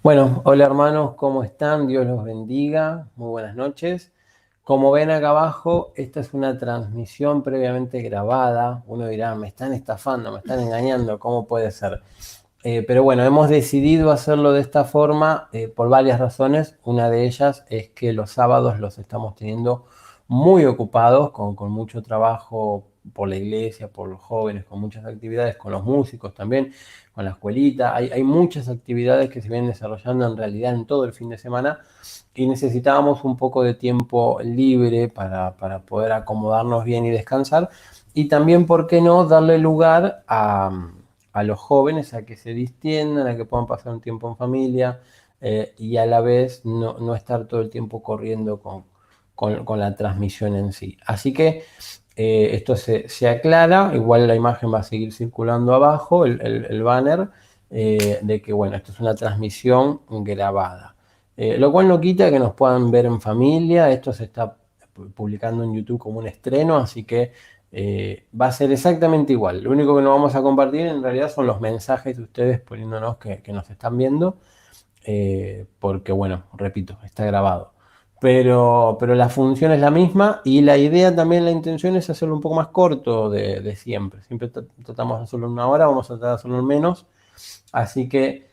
Bueno, hola hermanos, ¿cómo están? Dios los bendiga. Muy buenas noches. Como ven acá abajo, esta es una transmisión previamente grabada. Uno dirá, me están estafando, me están engañando, ¿cómo puede ser? Pero bueno, hemos decidido hacerlo de esta forma por varias razones. Una de ellas es que los sábados los estamos teniendo muy ocupados, con mucho trabajo por la iglesia, por los jóvenes, con muchas actividades, con los músicos también, con la escuelita. Hay muchas actividades que se vienen desarrollando en realidad en todo el fin de semana y necesitábamos un poco de tiempo libre para poder acomodarnos bien y descansar. Y también, ¿por qué no?, darle lugar a los jóvenes a que se distiendan, a que puedan pasar un tiempo en familia y a la vez no estar todo el tiempo corriendo con la transmisión en sí. Así que esto se aclara. Igual la imagen va a seguir circulando abajo, el banner, de que bueno, esto es una transmisión grabada. Lo cual no quita que nos puedan ver en familia. Esto se está publicando en YouTube como un estreno, así que va a ser exactamente igual. Lo único que no vamos a compartir en realidad son los mensajes de ustedes poniéndonos que nos están viendo, porque bueno, repito, está grabado. Pero la función es la misma y la idea también, la intención es hacerlo un poco más corto de siempre. Siempre tratamos de hacerlo en una hora, vamos a tratar de hacerlo en menos. Así que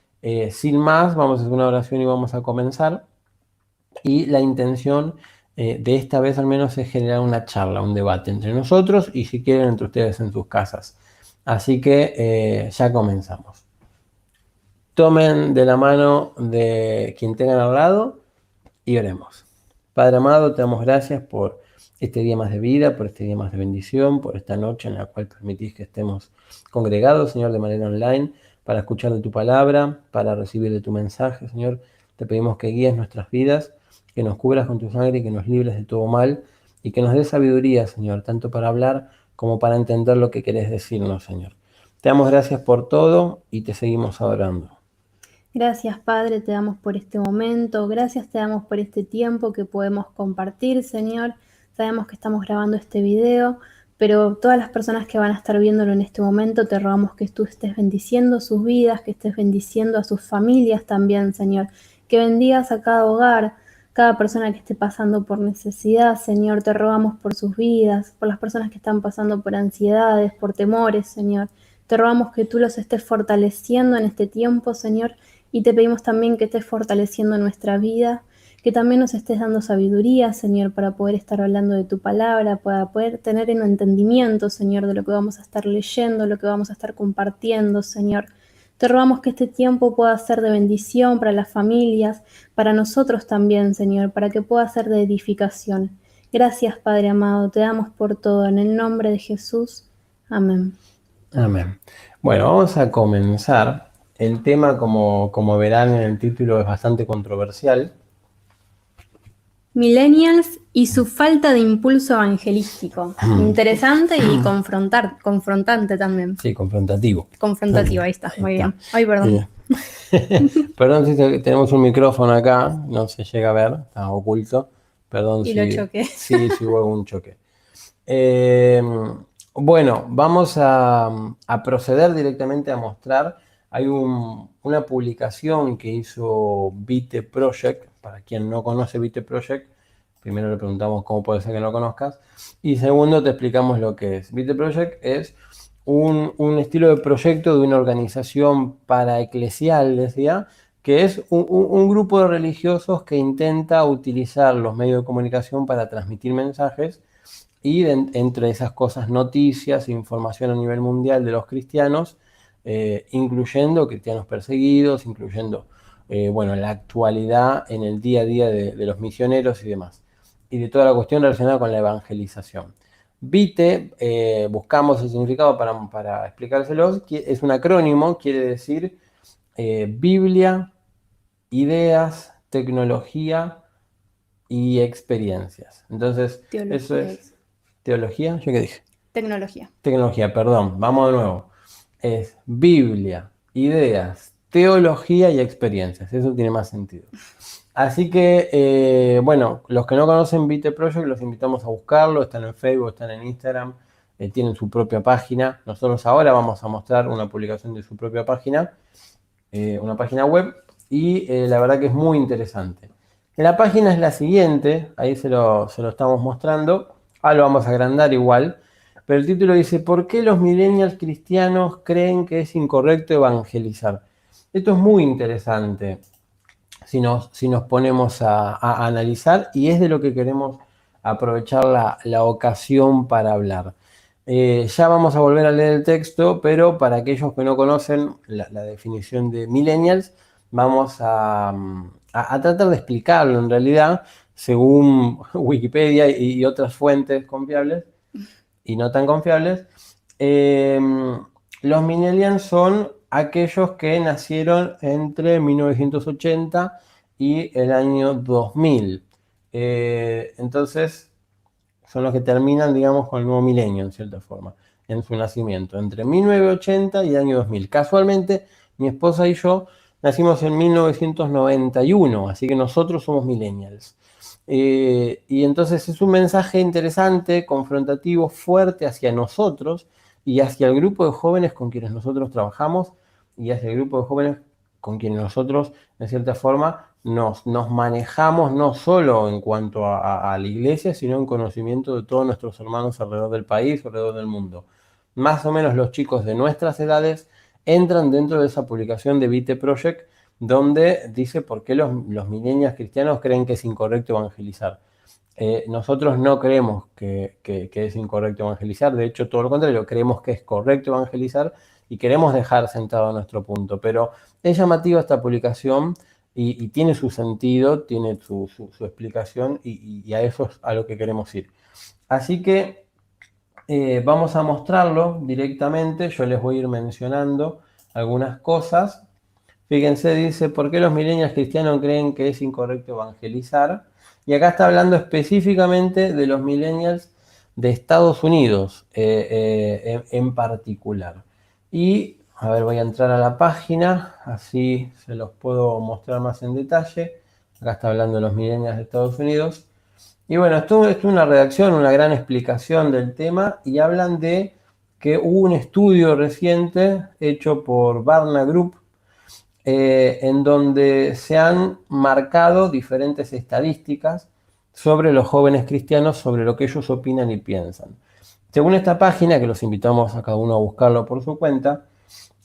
sin más, vamos a hacer una oración y vamos a comenzar. Y la intención de esta vez al menos es generar una charla, un debate entre nosotros y si quieren entre ustedes en sus casas. Así que ya comenzamos. Tomen de la mano de quien tengan al lado y oremos. Padre amado, te damos gracias por este día más de vida, por este día más de bendición, por esta noche en la cual permitís que estemos congregados, Señor, de manera online, para escuchar de tu palabra, para recibir de tu mensaje, Señor. Te pedimos que guíes nuestras vidas, que nos cubras con tu sangre y que nos libres de todo mal y que nos des sabiduría, Señor, tanto para hablar como para entender lo que querés decirnos, Señor. Te damos gracias por todo y te seguimos adorando. Gracias, Padre, te damos por este momento, gracias te damos por este tiempo que podemos compartir, Señor. Sabemos que estamos grabando este video, pero todas las personas que van a estar viéndolo en este momento, te rogamos que tú estés bendiciendo sus vidas, que estés bendiciendo a sus familias también, Señor. Que bendigas a cada hogar, cada persona que esté pasando por necesidad, Señor. Te rogamos por sus vidas, por las personas que están pasando por ansiedades, por temores, Señor. Te rogamos que tú los estés fortaleciendo en este tiempo, Señor. Y te pedimos también que estés fortaleciendo nuestra vida, que también nos estés dando sabiduría, Señor, para poder estar hablando de tu palabra, para poder tener un entendimiento, Señor, de lo que vamos a estar leyendo, lo que vamos a estar compartiendo, Señor. Te rogamos que este tiempo pueda ser de bendición para las familias, para nosotros también, Señor, para que pueda ser de edificación. Gracias, Padre amado, te damos por todo. En el nombre de Jesús. Amén. Amén. Bueno, vamos a comenzar. El tema, como verán en el título, es bastante controversial. Millennials y su falta de impulso evangelístico. Interesante y confrontante también. Sí, confrontativo. Confrontativo, ahí está, Ahí muy está. bien. Ay, perdón. Bien. Perdón si tenemos un micrófono acá, no se llega a ver, está oculto. Perdón Y lo si, choqué. si hubo algún choque. Eh, bueno, vamos a proceder directamente a mostrar. Hay una publicación que hizo Vite Project. Para quien no conoce Vite Project, primero le preguntamos cómo puede ser que no lo conozcas. Y segundo, te explicamos lo que es. Vite Project es un estilo de proyecto de una organización paraeclesial, decía, que es un grupo de religiosos que intenta utilizar los medios de comunicación para transmitir mensajes y entre esas cosas noticias, información a nivel mundial de los cristianos, incluyendo cristianos perseguidos, incluyendo bueno, la actualidad en el día a día de los misioneros y demás, y de toda la cuestión relacionada con la evangelización. Vite, buscamos el significado para explicárselos, es un acrónimo, quiere decir Biblia, ideas, tecnología y experiencias. Entonces, eso Teología, es teología. ¿Yo qué dije? tecnología. Tecnología, perdón. Vamos de nuevo. Es Biblia, ideas, teología y experiencias. Eso tiene más sentido. Así que, bueno, los que no conocen Vite Project, los invitamos a buscarlo. Están en Facebook, están en Instagram, tienen su propia página. Nosotros ahora vamos a mostrar una publicación de su propia página, una página web. y la verdad que es muy interesante. La página es la siguiente, ahí se lo estamos mostrando, lo vamos a agrandar igual, pero el título dice: ¿por qué los millennials cristianos creen que es incorrecto evangelizar? Esto es muy interesante si nos ponemos a analizar, y es de lo que queremos aprovechar la ocasión para hablar. Ya vamos a volver a leer el texto, pero para aquellos que no conocen la definición de millennials, vamos a tratar de explicarlo en realidad, según Wikipedia y otras fuentes confiables y no tan confiables. Los millennials son aquellos que nacieron entre 1980 y el año 2000. Entonces, son los que terminan, digamos, con el nuevo milenio, en cierta forma, en su nacimiento, entre 1980 y el año 2000. Casualmente, mi esposa y yo nacimos en 1991, así que nosotros somos millennials. Y entonces es un mensaje interesante, confrontativo, fuerte hacia nosotros y hacia el grupo de jóvenes con quienes nosotros trabajamos y hacia el grupo de jóvenes con quienes nosotros, de cierta forma, nos manejamos, no solo en cuanto a la iglesia, sino en conocimiento de todos nuestros hermanos alrededor del país, alrededor del mundo. Más o menos los chicos de nuestras edades entran dentro de esa publicación de Vite Project, donde dice por qué los millennials cristianos creen que es incorrecto evangelizar. Nosotros no creemos que es incorrecto evangelizar, de hecho todo lo contrario, creemos que es correcto evangelizar y queremos dejar sentado nuestro punto, pero es llamativa esta publicación y tiene su sentido, tiene su explicación y a eso es a lo que queremos ir. Así que vamos a mostrarlo directamente, yo les voy a ir mencionando algunas cosas. Fíjense, dice: ¿por qué los millennials cristianos creen que es incorrecto evangelizar? Y acá está hablando específicamente de los millennials de Estados Unidos en particular. Y, a ver, voy a entrar a la página, así se los puedo mostrar más en detalle. Acá está hablando de los millennials de Estados Unidos. Y bueno, esto es una redacción, una gran explicación del tema, y hablan de que hubo un estudio reciente hecho por Barna Group, en donde se han marcado diferentes estadísticas sobre los jóvenes cristianos, sobre lo que ellos opinan y piensan. Según esta página, que los invitamos a cada uno a buscarlo por su cuenta,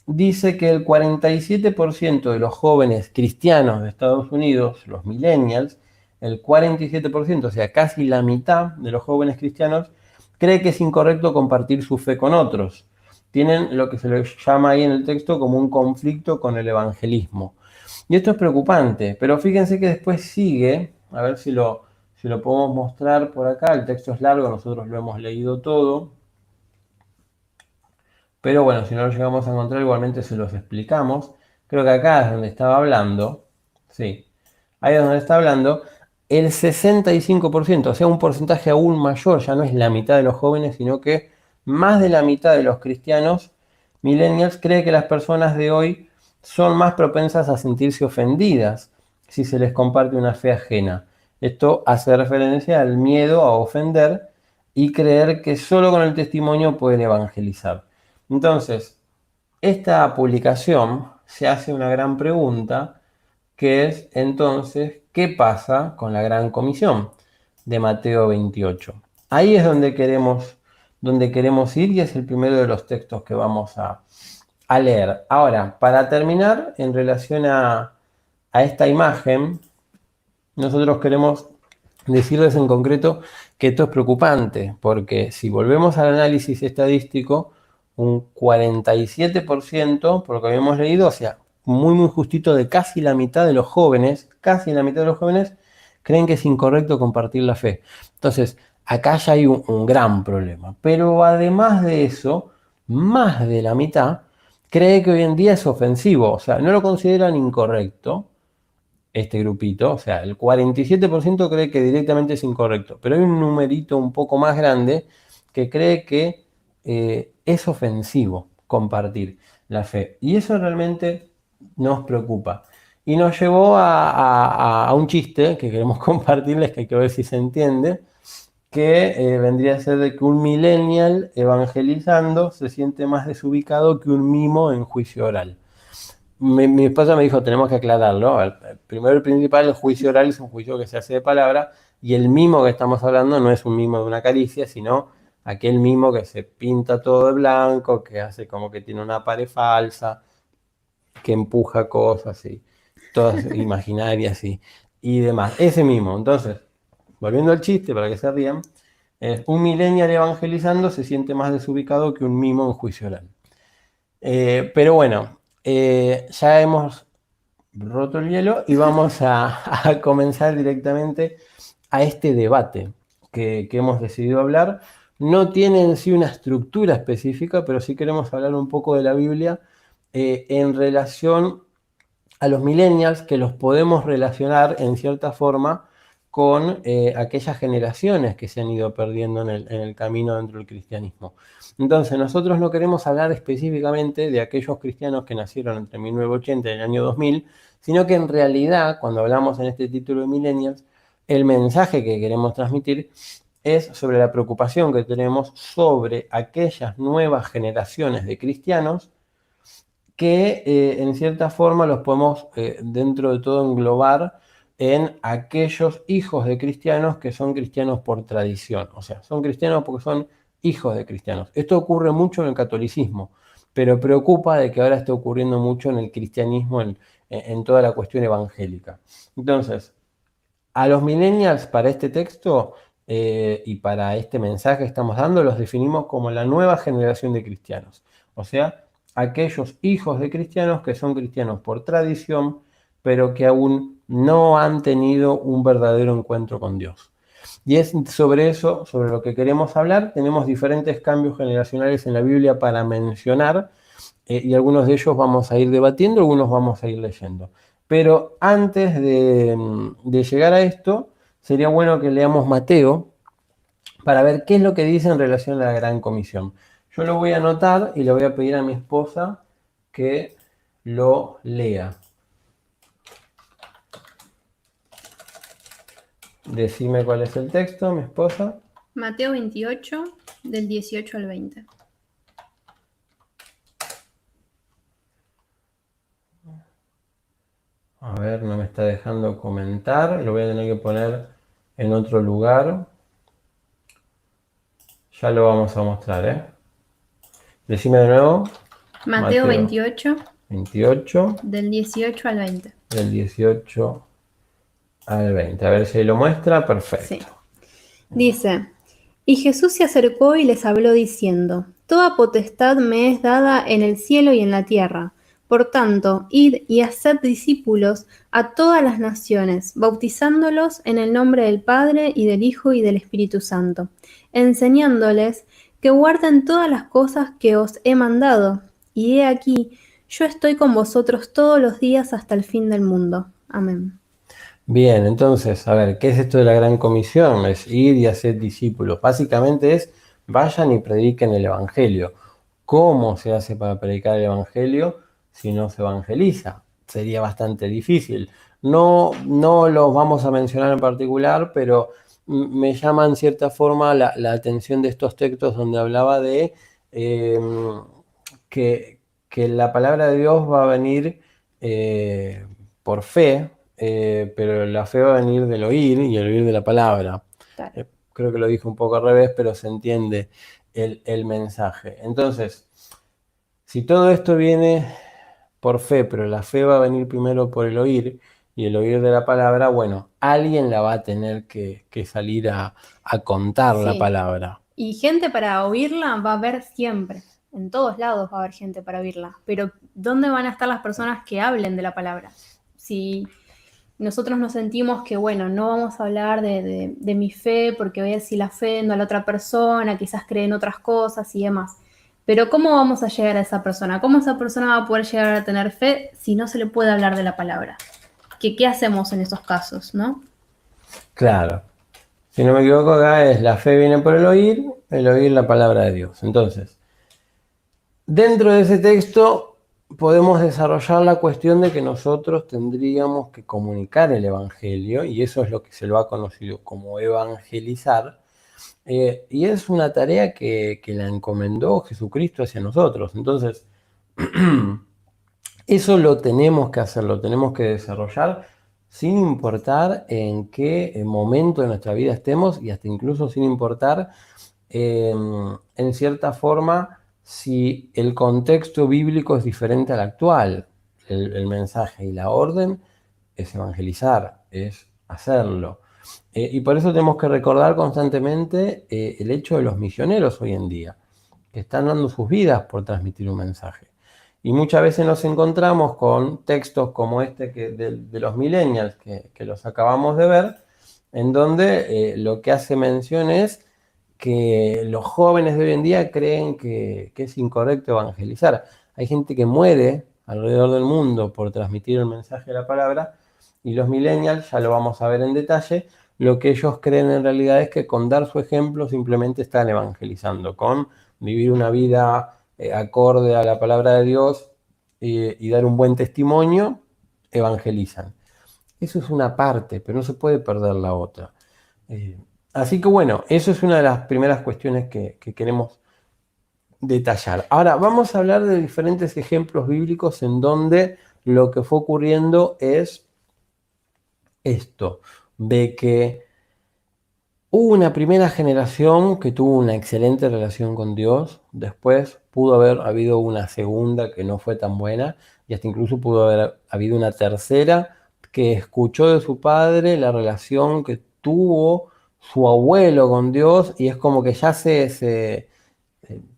dice que el 47% de los jóvenes cristianos de Estados Unidos, los millennials, el 47%, o sea, casi la mitad de los jóvenes cristianos, cree que es incorrecto compartir su fe con otros. Tienen lo que se les llama ahí en el texto como un conflicto con el evangelismo. Y esto es preocupante, pero fíjense que después sigue, a ver si lo podemos mostrar por acá. El texto es largo, nosotros lo hemos leído todo, pero bueno, si no lo llegamos a encontrar, igualmente se los explicamos. Creo que acá es donde estaba hablando, sí, ahí es donde está hablando, el 65%, o sea, un porcentaje aún mayor, ya no es la mitad de los jóvenes, sino que más de la mitad de los cristianos millennials cree que las personas de hoy son más propensas a sentirse ofendidas si se les comparte una fe ajena. Esto hace referencia al miedo a ofender y creer que solo con el testimonio pueden evangelizar. Entonces, esta publicación se hace una gran pregunta, que es entonces, ¿qué pasa con la gran comisión de Mateo 28? Ahí es donde queremos ir, y es el primero de los textos que vamos a leer. Ahora, para terminar, en relación a esta imagen, nosotros queremos decirles en concreto que esto es preocupante, porque si volvemos al análisis estadístico, un 47%, por lo que habíamos leído, o sea, muy justito, de casi la mitad de los jóvenes, creen que es incorrecto compartir la fe. Entonces, acá ya hay un gran problema. Pero además de eso, más de la mitad cree que hoy en día es ofensivo, o sea, no lo consideran incorrecto, este grupito, o sea, el 47% cree que directamente es incorrecto, pero hay un numerito un poco más grande que cree que es ofensivo compartir la fe. Y eso realmente nos preocupa. Y nos llevó a un chiste que queremos compartirles, que hay que ver si se entiende, que vendría a ser de que un millennial evangelizando se siente más desubicado que un mimo en juicio oral. mi esposa me dijo, tenemos que aclararlo. Primero, el principal, el juicio oral es un juicio que se hace de palabra, y el mimo que estamos hablando no es un mimo de una caricia, sino aquel mimo que se pinta todo de blanco, que hace como que tiene una pared falsa, que empuja cosas y todas imaginarias y demás. Ese mimo. Entonces, volviendo al chiste, para que se rían, un millennial evangelizando se siente más desubicado que un mimo en juicio oral. Pero bueno, ya hemos roto el hielo y vamos a comenzar directamente a este debate que hemos decidido hablar. No tiene en sí una estructura específica, pero sí queremos hablar un poco de la Biblia en relación a los millennials, que los podemos relacionar en cierta forma con aquellas generaciones que se han ido perdiendo en el camino dentro del cristianismo. Entonces, nosotros no queremos hablar específicamente de aquellos cristianos que nacieron entre 1980 y el año 2000, sino que en realidad, cuando hablamos en este título de millennials, el mensaje que queremos transmitir es sobre la preocupación que tenemos sobre aquellas nuevas generaciones de cristianos que en cierta forma los podemos dentro de todo englobar en aquellos hijos de cristianos que son cristianos por tradición. O sea, son cristianos porque son hijos de cristianos. Esto ocurre mucho en el catolicismo, pero preocupa de que ahora esté ocurriendo mucho en el cristianismo, en toda la cuestión evangélica. Entonces, a los millennials para este texto y para este mensaje que estamos dando, los definimos como la nueva generación de cristianos. O sea, aquellos hijos de cristianos que son cristianos por tradición, pero que aún no han tenido un verdadero encuentro con Dios. Y es sobre eso, sobre lo que queremos hablar. Tenemos diferentes cambios generacionales en la Biblia para mencionar, y algunos de ellos vamos a ir debatiendo, algunos vamos a ir leyendo. Pero antes de llegar a esto, sería bueno que leamos Mateo para ver qué es lo que dice en relación a la Gran Comisión. Yo lo voy a anotar y le voy a pedir a mi esposa que lo lea. Decime cuál es el texto, mi esposa. Mateo 28, del 18 al 20. A ver, no me está dejando comentar. Lo voy a tener que poner en otro lugar. Ya lo vamos a mostrar, ¿eh? Decime de nuevo. Mateo 28, 28, del 18 al 20. del 18 al 20. A ver si ahí lo muestra. Perfecto. Sí. Dice, y Jesús se acercó y les habló diciendo, Toda potestad me es dada en el cielo y en la tierra. Por tanto, id y haced discípulos a todas las naciones, bautizándolos en el nombre del Padre y del Hijo y del Espíritu Santo, enseñándoles que guarden todas las cosas que os he mandado. Y he aquí, yo estoy con vosotros todos los días hasta el fin del mundo. Amén. Bien, entonces, a ver, ¿qué es esto de la Gran Comisión? Es ir y hacer discípulos. Básicamente es, vayan y prediquen el Evangelio. ¿Cómo se hace para predicar el Evangelio si no se evangeliza? Sería bastante difícil. No los vamos a mencionar en particular, pero me llama en cierta forma la atención de estos textos donde hablaba de que la palabra de Dios va a venir por fe, pero la fe va a venir del oír y el oír de la palabra. Claro. Creo que lo dije un poco al revés, pero se entiende el mensaje. Entonces, si todo esto viene por fe, pero la fe va a venir primero por el oír y el oír de la palabra, bueno, alguien la va a tener que salir a contar la Sí. palabra. Y gente para oírla va a haber siempre. En todos lados va a haber gente para oírla. Pero ¿dónde van a estar las personas que hablen de la palabra? Si nosotros nos sentimos que, bueno, no vamos a hablar de mi fe porque voy a ver si la ofendo a la otra persona, quizás creen otras cosas y demás. Pero ¿cómo vamos a llegar a esa persona? ¿Cómo esa persona va a poder llegar a tener fe si no se le puede hablar de la palabra? ¿Qué hacemos en esos casos, no? Claro. Si no me equivoco, acá es la fe viene por el oír la palabra de Dios. Entonces, dentro de ese texto podemos desarrollar la cuestión de que nosotros tendríamos que comunicar el Evangelio, y eso es lo que se lo ha conocido como evangelizar, y es una tarea que la encomendó Jesucristo hacia nosotros. Entonces, Eso lo tenemos que hacer, lo tenemos que desarrollar sin importar en qué momento de nuestra vida estemos y hasta incluso sin importar en cierta forma si el contexto bíblico es diferente al actual. El mensaje y la orden es evangelizar, es hacerlo. Y por eso tenemos que recordar constantemente el hecho de los misioneros hoy en día, que están dando sus vidas por transmitir un mensaje. Y muchas veces nos encontramos con textos como este de los millennials que los acabamos de ver, en donde lo que hace mención es que los jóvenes de hoy en día creen que es incorrecto evangelizar. Hay gente que muere alrededor del mundo por transmitir el mensaje de la palabra, y los millennials, ya lo vamos a ver en detalle, lo que ellos creen en realidad es que con dar su ejemplo simplemente están evangelizando, con vivir una vida acorde a la palabra de Dios y dar un buen testimonio, evangelizan. Eso es una parte, pero no se puede perder la otra. Eh, Así que bueno, eso es una de las primeras cuestiones que queremos detallar. Ahora, vamos a hablar de diferentes ejemplos bíblicos en donde lo que fue ocurriendo es esto, de que hubo una primera generación que tuvo una excelente relación con Dios, después pudo haber habido una segunda que no fue tan buena, y hasta incluso pudo haber habido una tercera que escuchó de su padre la relación que tuvo su abuelo con Dios, y es como que ya se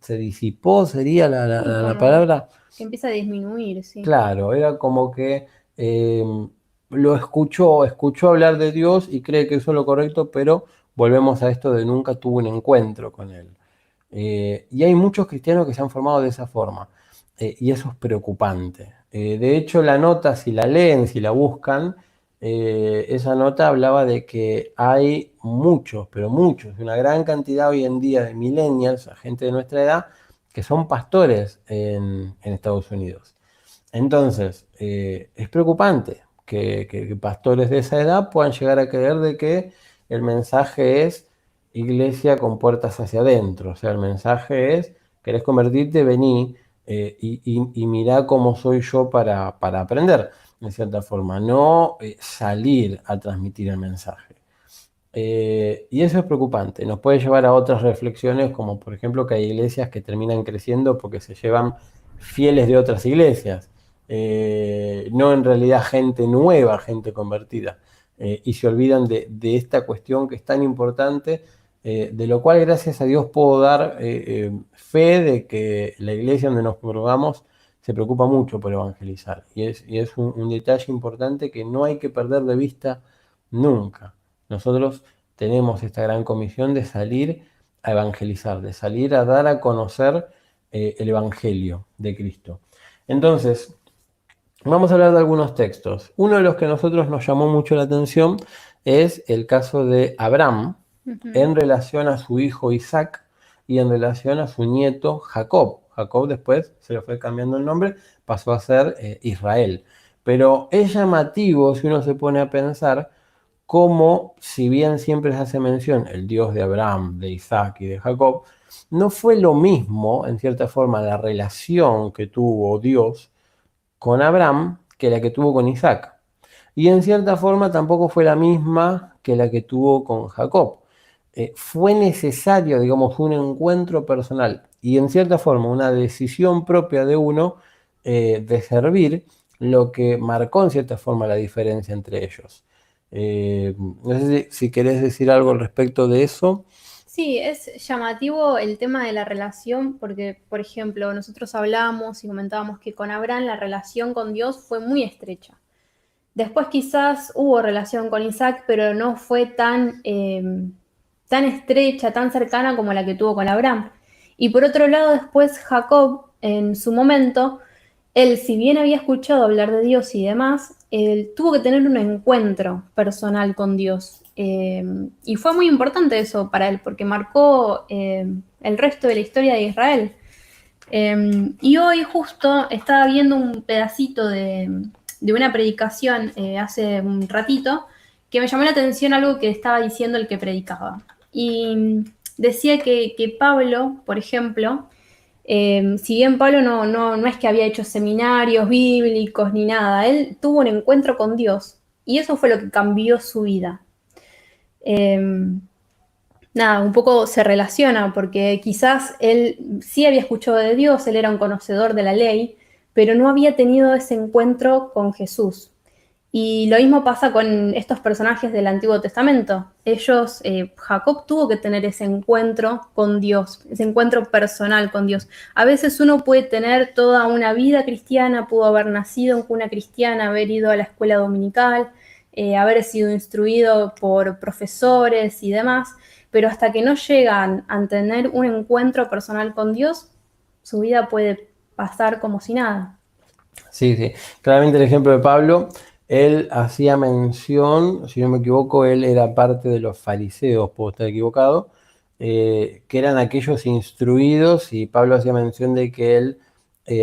disipó, sería Sí, la como palabra. que empieza a disminuir, sí. Claro, era como que eh, lo escuchó hablar de Dios y cree que eso es lo correcto, pero volvemos a esto de nunca tuvo un encuentro con Él. Y hay muchos cristianos que se han formado de esa forma, y eso es preocupante. De hecho, la nota, si la leen, si la buscan, esa nota hablaba de que hay muchos, pero muchos, una gran cantidad hoy en día de millennials, gente de nuestra edad, que son pastores en Estados Unidos. Entonces, es preocupante que pastores de esa edad puedan llegar a creer de que el mensaje es iglesia con puertas hacia adentro. O sea, el mensaje es, querés convertirte, vení y mirá cómo soy yo para aprender, de cierta forma, no salir a transmitir el mensaje. Y eso es preocupante, nos puede llevar a otras reflexiones, como por ejemplo que hay iglesias que terminan creciendo porque se llevan fieles de otras iglesias, no en realidad gente nueva, gente convertida, y se olvidan de esta cuestión que es tan importante, de lo cual gracias a Dios puedo dar fe de que la iglesia donde nos congregamos se preocupa mucho por evangelizar, y es un detalle importante que no hay que perder de vista nunca. Nosotros tenemos esta gran comisión de salir a evangelizar, de salir a dar a conocer el Evangelio de Cristo. Entonces, vamos a hablar de algunos textos. Uno de los que a nosotros nos llamó mucho la atención es el caso de Abraham en relación a su hijo Isaac y en relación a su nieto Jacob. Jacob después se le fue cambiando el nombre, pasó a ser Israel. Pero es llamativo si uno se pone a pensar como, si bien siempre se hace mención el Dios de Abraham, de Isaac y de Jacob, no fue lo mismo, en cierta forma, la relación que tuvo Dios con Abraham que la que tuvo con Isaac. Y en cierta forma tampoco fue la misma que la que tuvo con Jacob. Fue necesario, digamos, un encuentro personal y en cierta forma una decisión propia de uno de servir, lo que marcó en cierta forma la diferencia entre ellos. No sé si querés decir algo al respecto de eso. Sí, es llamativo el tema de la relación porque, por ejemplo, nosotros hablábamos y comentábamos que con Abraham la relación con Dios fue muy estrecha. Después quizás hubo relación con Isaac, pero no fue tan estrecha, tan cercana como la que tuvo con Abraham. Y por otro lado, después Jacob, en su momento, él, si bien había escuchado hablar de Dios y demás, él tuvo que tener un encuentro personal con Dios. Y fue muy importante eso para él, porque marcó el resto de la historia de Israel. Y hoy justo estaba viendo un pedacito de una predicación hace un ratito que me llamó la atención algo que estaba diciendo el que predicaba. Y decía que Pablo, por ejemplo, Si bien Pablo no es que había hecho seminarios bíblicos ni nada, él tuvo un encuentro con Dios y eso fue lo que cambió su vida. Nada, un poco se relaciona porque quizás él sí había escuchado de Dios, él era un conocedor de la ley, pero no había tenido ese encuentro con Jesús. Y lo mismo pasa con estos personajes del Antiguo Testamento. Jacob tuvo que tener ese encuentro con Dios, ese encuentro personal con Dios. A veces uno puede tener toda una vida cristiana, pudo haber nacido en cuna cristiana, haber ido a la escuela dominical, haber sido instruido por profesores y demás, pero hasta que no llegan a tener un encuentro personal con Dios, su vida puede pasar como si nada. Sí, sí. Claramente el ejemplo de Pablo, él hacía mención, si no me equivoco, él era parte de los fariseos, puedo estar equivocado, que eran aquellos instruidos, y Pablo hacía mención de que él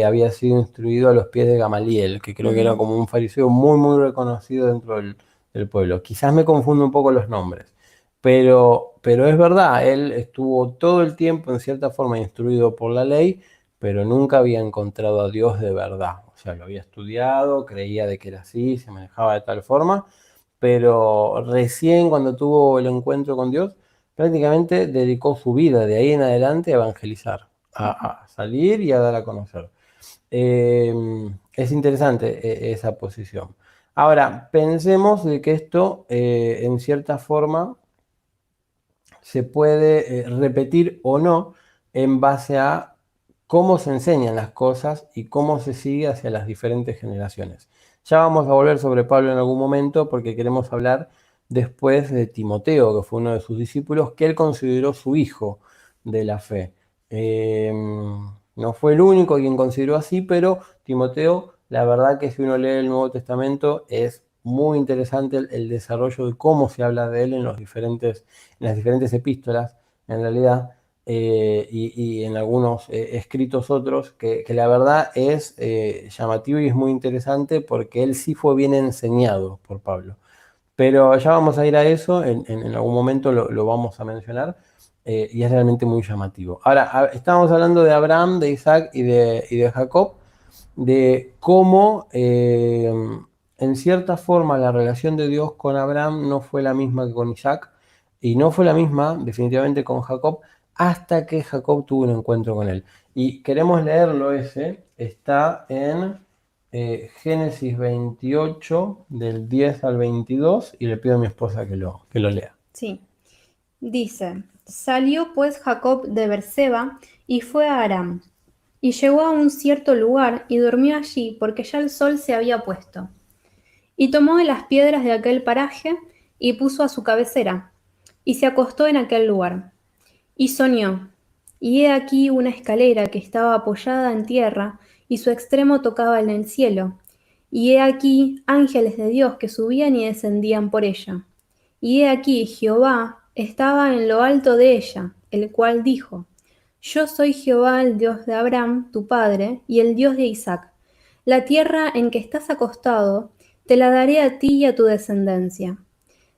había sido instruido a los pies de Gamaliel, que creo que era como un fariseo muy, muy reconocido dentro del pueblo. Quizás me confundo un poco los nombres, pero es verdad, él estuvo todo el tiempo en cierta forma instruido por la ley, pero nunca había encontrado a Dios de verdad. O sea, lo había estudiado, creía de que era así, se manejaba de tal forma, pero recién cuando tuvo el encuentro con Dios, prácticamente dedicó su vida de ahí en adelante a evangelizar, a salir y a dar a conocer. Es interesante esa posición. Ahora, pensemos de que esto, en cierta forma, se puede repetir o no en base a cómo se enseñan las cosas y cómo se sigue hacia las diferentes generaciones. Ya vamos a volver sobre Pablo en algún momento porque queremos hablar después de Timoteo, que fue uno de sus discípulos, que él consideró su hijo de la fe. No fue el único quien consideró así, pero Timoteo, la verdad que si uno lee el Nuevo Testamento es muy interesante el desarrollo de cómo se habla de él en las diferentes epístolas, en realidad, y en algunos escritos otros, que la verdad es llamativo y es muy interesante porque él sí fue bien enseñado por Pablo. Pero ya vamos a ir a eso, en algún momento lo vamos a mencionar, y es realmente muy llamativo. Ahora, estábamos hablando de Abraham, de Isaac y de Jacob, de cómo en cierta forma la relación de Dios con Abraham no fue la misma que con Isaac y no fue la misma definitivamente con Jacob hasta que Jacob tuvo un encuentro con él. Y queremos leerlo ese, está en Génesis 28 del 10 al 22 y le pido a mi esposa que lo lea. Sí. Dice, salió pues Jacob de Berseba y fue a Aram, y llegó a un cierto lugar y durmió allí porque ya el sol se había puesto. Y tomó de las piedras de aquel paraje y puso a su cabecera, y se acostó en aquel lugar. Y soñó, y he aquí una escalera que estaba apoyada en tierra, y su extremo tocaba en el cielo. Y he aquí ángeles de Dios que subían y descendían por ella. Y he aquí Jehová estaba en lo alto de ella, el cual dijo, Yo soy Jehová el Dios de Abraham, tu padre, y el Dios de Isaac. La tierra en que estás acostado, te la daré a ti y a tu descendencia.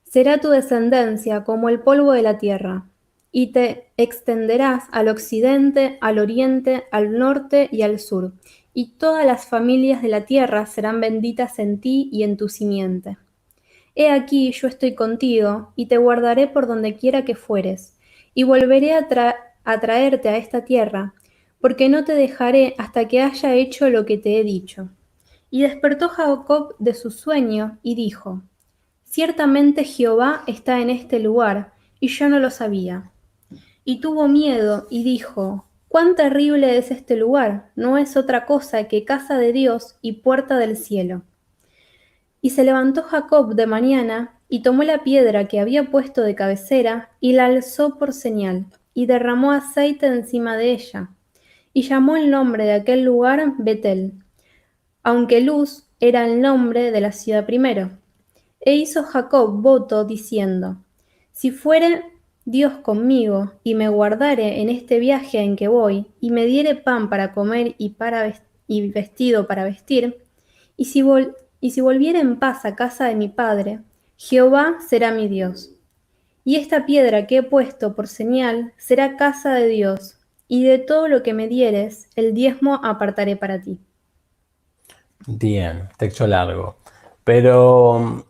Será tu descendencia como el polvo de la tierra, y te extenderás al occidente, al oriente, al norte y al sur, y todas las familias de la tierra serán benditas en ti y en tu simiente. He aquí yo estoy contigo, y te guardaré por donde quiera que fueres, y volveré a traerte a esta tierra, porque no te dejaré hasta que haya hecho lo que te he dicho. Y despertó Jacob de su sueño, y dijo, Ciertamente Jehová está en este lugar, y yo no lo sabía. Y tuvo miedo, y dijo, Cuán terrible es este lugar, no es otra cosa que casa de Dios y puerta del cielo. Y se levantó Jacob de mañana, y tomó la piedra que había puesto de cabecera, y la alzó por señal, y derramó aceite encima de ella, y llamó el nombre de aquel lugar Betel, aunque Luz era el nombre de la ciudad primero. E hizo Jacob voto diciendo, Si fuere Dios conmigo, y me guardare en este viaje en que voy, y me diere pan para comer y vestido para vestir, y si volviere en paz a casa de mi padre, Jehová será mi Dios. Y esta piedra que he puesto por señal será casa de Dios. y de todo lo que me dieres, el diezmo apartaré para ti. Bien, texto largo, pero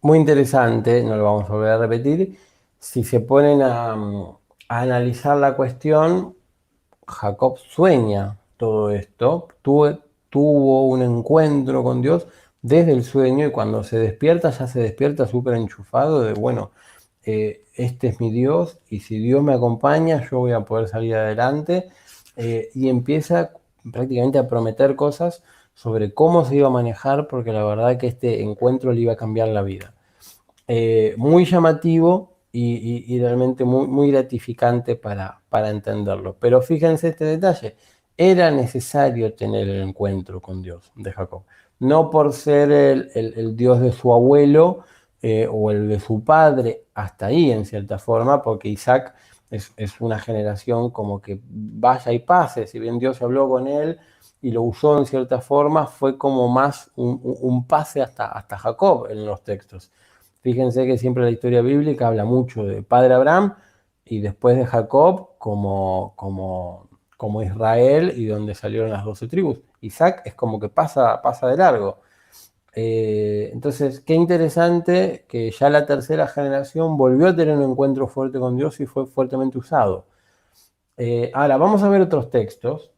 muy interesante, no lo vamos a volver a repetir. Si se ponen a analizar la cuestión, Jacob sueña todo esto, tuvo un encuentro con Dios desde el sueño y cuando se despierta, ya se despierta súper enchufado de, bueno, este es mi Dios y si Dios me acompaña, yo voy a poder salir adelante, y empieza prácticamente a prometer cosas sobre cómo se iba a manejar, porque la verdad que este encuentro le iba a cambiar la vida. Muy llamativo y realmente muy gratificante para entenderlo. Pero fíjense este detalle, era necesario tener el encuentro con Dios de Jacob, no por ser el Dios de su abuelo o el de su padre, hasta ahí en cierta forma, porque Isaac es una generación como que vaya y pase, si bien Dios habló con él y lo usó en cierta forma, fue como más un pase hasta Jacob en los textos. Fíjense que siempre la historia bíblica habla mucho de padre Abraham y después de Jacob como Israel y donde salieron las 12 tribus. Isaac es como que pasa de largo. Entonces, qué interesante que ya la tercera generación volvió a tener un encuentro fuerte con Dios y fue fuertemente usado. Ahora, vamos a ver otros textos.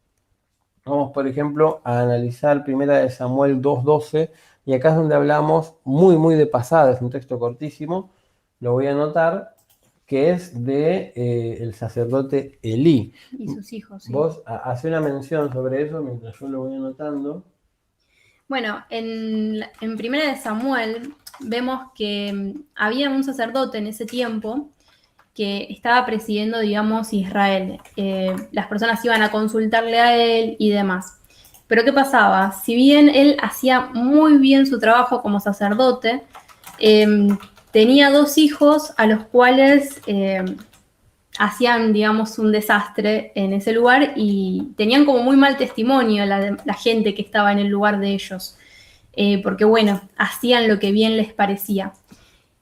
Vamos, por ejemplo, a analizar 1 Samuel 2:12, y acá es donde hablamos muy de pasada, es un texto cortísimo, lo voy a anotar, que es de el sacerdote Elí. Y sus hijos, sí. Vos hace una mención sobre eso mientras yo lo voy anotando. Bueno, en Primera de Samuel vemos que había un sacerdote en ese tiempo que estaba presidiendo, digamos, Israel. Las personas iban a consultarle a él y demás. Pero ¿qué pasaba? Si bien él hacía muy bien su trabajo como sacerdote, tenía 2 hijos a los cuales hacían, digamos, un desastre en ese lugar y tenían como muy mal testimonio la gente que estaba en el lugar de ellos, porque bueno, hacían lo que bien les parecía.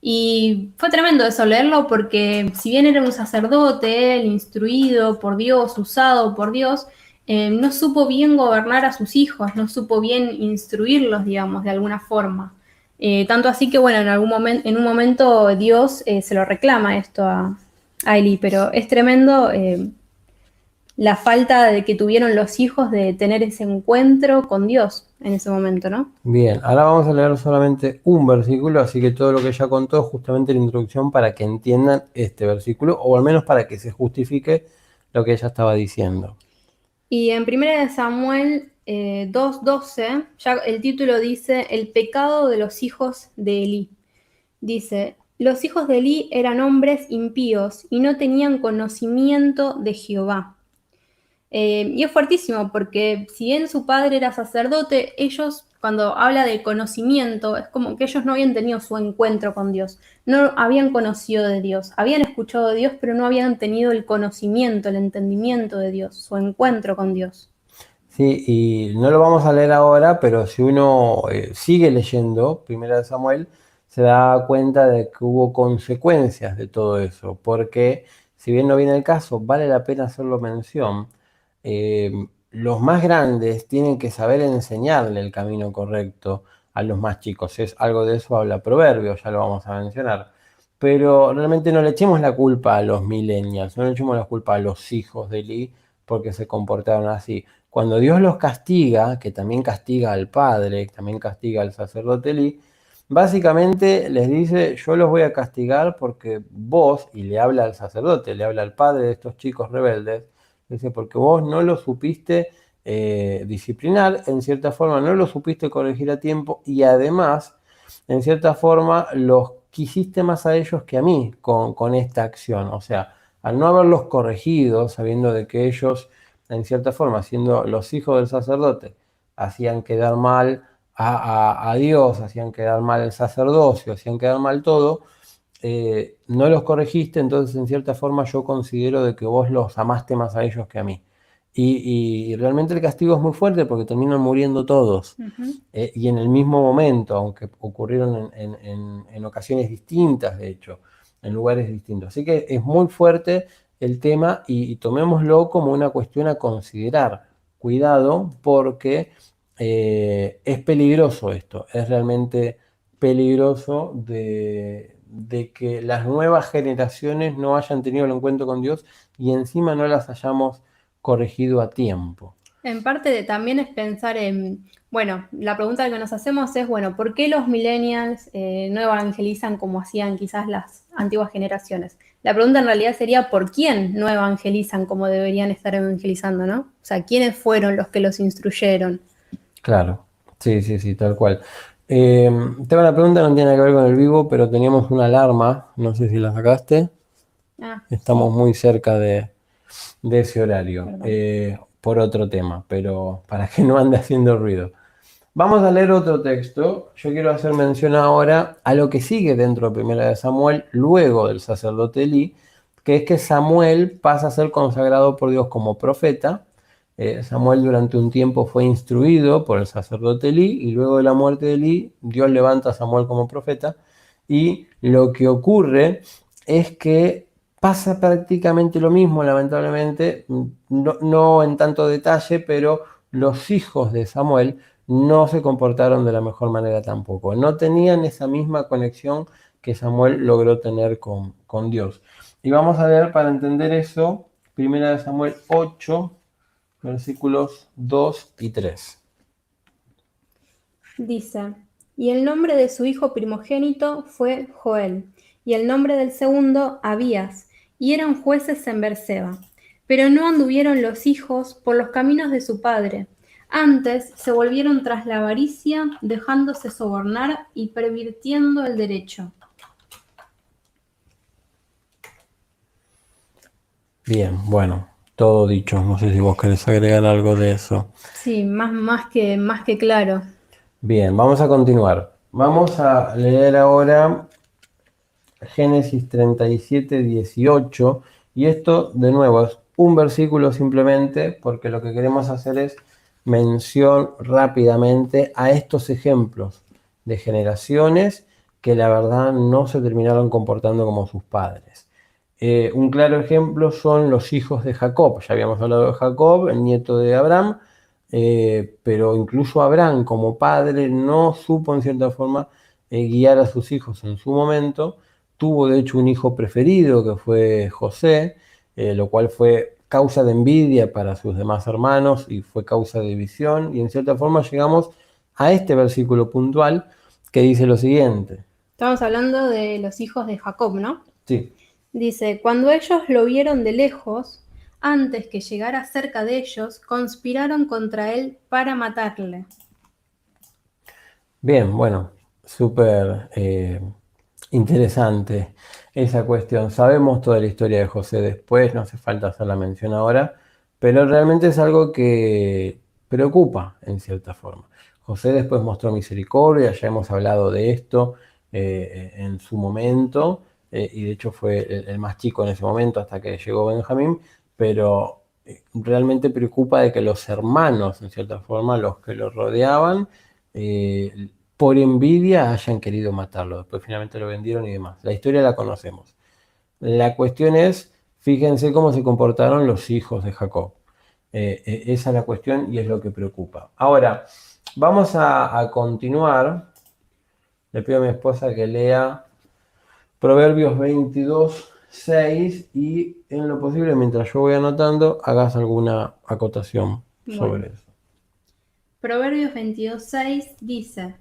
Y fue tremendo eso leerlo porque si bien era un sacerdote, él instruido por Dios, usado por Dios, no supo bien gobernar a sus hijos, no supo bien instruirlos, digamos, de alguna forma. Tanto así que, bueno, en un momento Dios se lo reclama esto a Eli, pero es tremendo la falta de que tuvieron los hijos de tener ese encuentro con Dios en ese momento, ¿no? Bien, ahora vamos a leer solamente un versículo, así que todo lo que ella contó es justamente la introducción para que entiendan este versículo, o al menos para que se justifique lo que ella estaba diciendo. Y en 1 Samuel 2:12, ya el título dice, el pecado de los hijos de Elí. Dice, los hijos de Elí eran hombres impíos y no tenían conocimiento de Jehová. Y es fuertísimo porque si bien su padre era sacerdote, ellos, cuando habla de conocimiento, es como que ellos no habían tenido su encuentro con Dios, no habían conocido de Dios, habían escuchado de Dios, pero no habían tenido el conocimiento, el entendimiento de Dios, su encuentro con Dios. Sí, y no lo vamos a leer ahora, pero si uno sigue leyendo 1 Samuel, se da cuenta de que hubo consecuencias de todo eso, porque si bien no viene el caso, vale la pena hacerlo mención. Eh, los más grandes tienen que saber enseñarle el camino correcto a los más chicos. Es algo de eso habla Proverbios, ya lo vamos a mencionar. Pero realmente no le echemos la culpa a los millennials, no le echemos la culpa a los hijos de Eli porque se comportaron así. Cuando Dios los castiga, que también castiga al padre, que también castiga al sacerdote Elí, básicamente les dice, yo los voy a castigar porque vos, y le habla al sacerdote, le habla al padre de estos chicos rebeldes, dice, porque vos no los supiste disciplinar, en cierta forma no los supiste corregir a tiempo y además, en cierta forma, los quisiste más a ellos que a mí con esta acción. O sea, al no haberlos corregido, sabiendo de que ellos, en cierta forma, siendo los hijos del sacerdote, hacían quedar mal a Dios, hacían quedar mal el sacerdocio, hacían quedar mal todo, no los corregiste, entonces en cierta forma yo considero de que vos los amaste más a ellos que a mí. Y realmente el castigo es muy fuerte porque terminan muriendo todos. Y en el mismo momento, aunque ocurrieron en ocasiones distintas, de hecho, en lugares distintos. Así que es muy fuerte el tema y tomémoslo como una cuestión a considerar. Cuidado porque es peligroso esto, es realmente peligroso de que las nuevas generaciones no hayan tenido el encuentro con Dios y encima no las hayamos corregido a tiempo. En parte también es pensar en, bueno, la pregunta que nos hacemos es, bueno, ¿por qué los millennials no evangelizan como hacían quizás las antiguas generaciones? La pregunta en realidad sería, ¿por quién no evangelizan como deberían estar evangelizando, no? O sea, ¿quiénes fueron los que los instruyeron? Claro, sí, tal cual. Tengo una pregunta, no tiene que ver con el vivo, pero teníamos una alarma, no sé si la sacaste. Ah, Estamos muy cerca de ese horario, perdón. por otro tema, pero para que no ande haciendo ruido. Vamos a leer otro texto. Yo quiero hacer mención ahora a lo que sigue dentro de Primera de Samuel, luego del sacerdote Elí, que es que Samuel pasa a ser consagrado por Dios como profeta. Samuel durante un tiempo fue instruido por el sacerdote Elí y luego de la muerte de Elí, Dios levanta a Samuel como profeta y lo que ocurre es que pasa prácticamente lo mismo, lamentablemente, no en tanto detalle, pero los hijos de Samuel no se comportaron de la mejor manera tampoco. No tenían esa misma conexión que Samuel logró tener con Dios. Y vamos a ver para entender eso, Primera de Samuel 8, versículos 2 y 3. Dice, y el nombre de su hijo primogénito fue Joel, y el nombre del segundo Abías, y eran jueces en Berseba. Pero no anduvieron los hijos por los caminos de su padre. Antes se volvieron tras la avaricia, dejándose sobornar y pervirtiendo el derecho. Bien, bueno, todo dicho. No sé si vos querés agregar algo de eso. Sí, más que claro. Bien, vamos a continuar. Vamos a leer ahora Génesis 37, 18. Y esto, de nuevo, es un versículo simplemente porque lo que queremos hacer es mención rápidamente a estos ejemplos de generaciones que la verdad no se terminaron comportando como sus padres. Un claro ejemplo son los hijos de Jacob. Ya habíamos hablado de Jacob, el nieto de Abraham, pero incluso Abraham como padre no supo en cierta forma guiar a sus hijos en su momento. Tuvo de hecho un hijo preferido que fue José, lo cual fue causa de envidia para sus demás hermanos y fue causa de división. Y en cierta forma llegamos a este versículo puntual que dice lo siguiente. Estamos hablando de los hijos de Jacob, ¿no? Sí. Dice, cuando ellos lo vieron de lejos, antes que llegara cerca de ellos, conspiraron contra él para matarle. Bien, bueno, súper interesante esa cuestión. Sabemos toda la historia de José después, no hace falta hacer la mención ahora, pero realmente es algo que preocupa en cierta forma. José después mostró misericordia, ya hemos hablado de esto en su momento, y de hecho fue el más chico en ese momento hasta que llegó Benjamín, pero realmente preocupa de que los hermanos, en cierta forma, los que lo rodeaban, por envidia hayan querido matarlo. Después finalmente lo vendieron y demás. La historia la conocemos. La cuestión es, fíjense cómo se comportaron los hijos de Jacob. Esa es la cuestión y es lo que preocupa. Ahora, vamos a continuar. Le pido a mi esposa que lea Proverbios 22, 6 y en lo posible, mientras yo voy anotando, hagas alguna acotación sobre Bueno, eso. Proverbios 22:6 dice,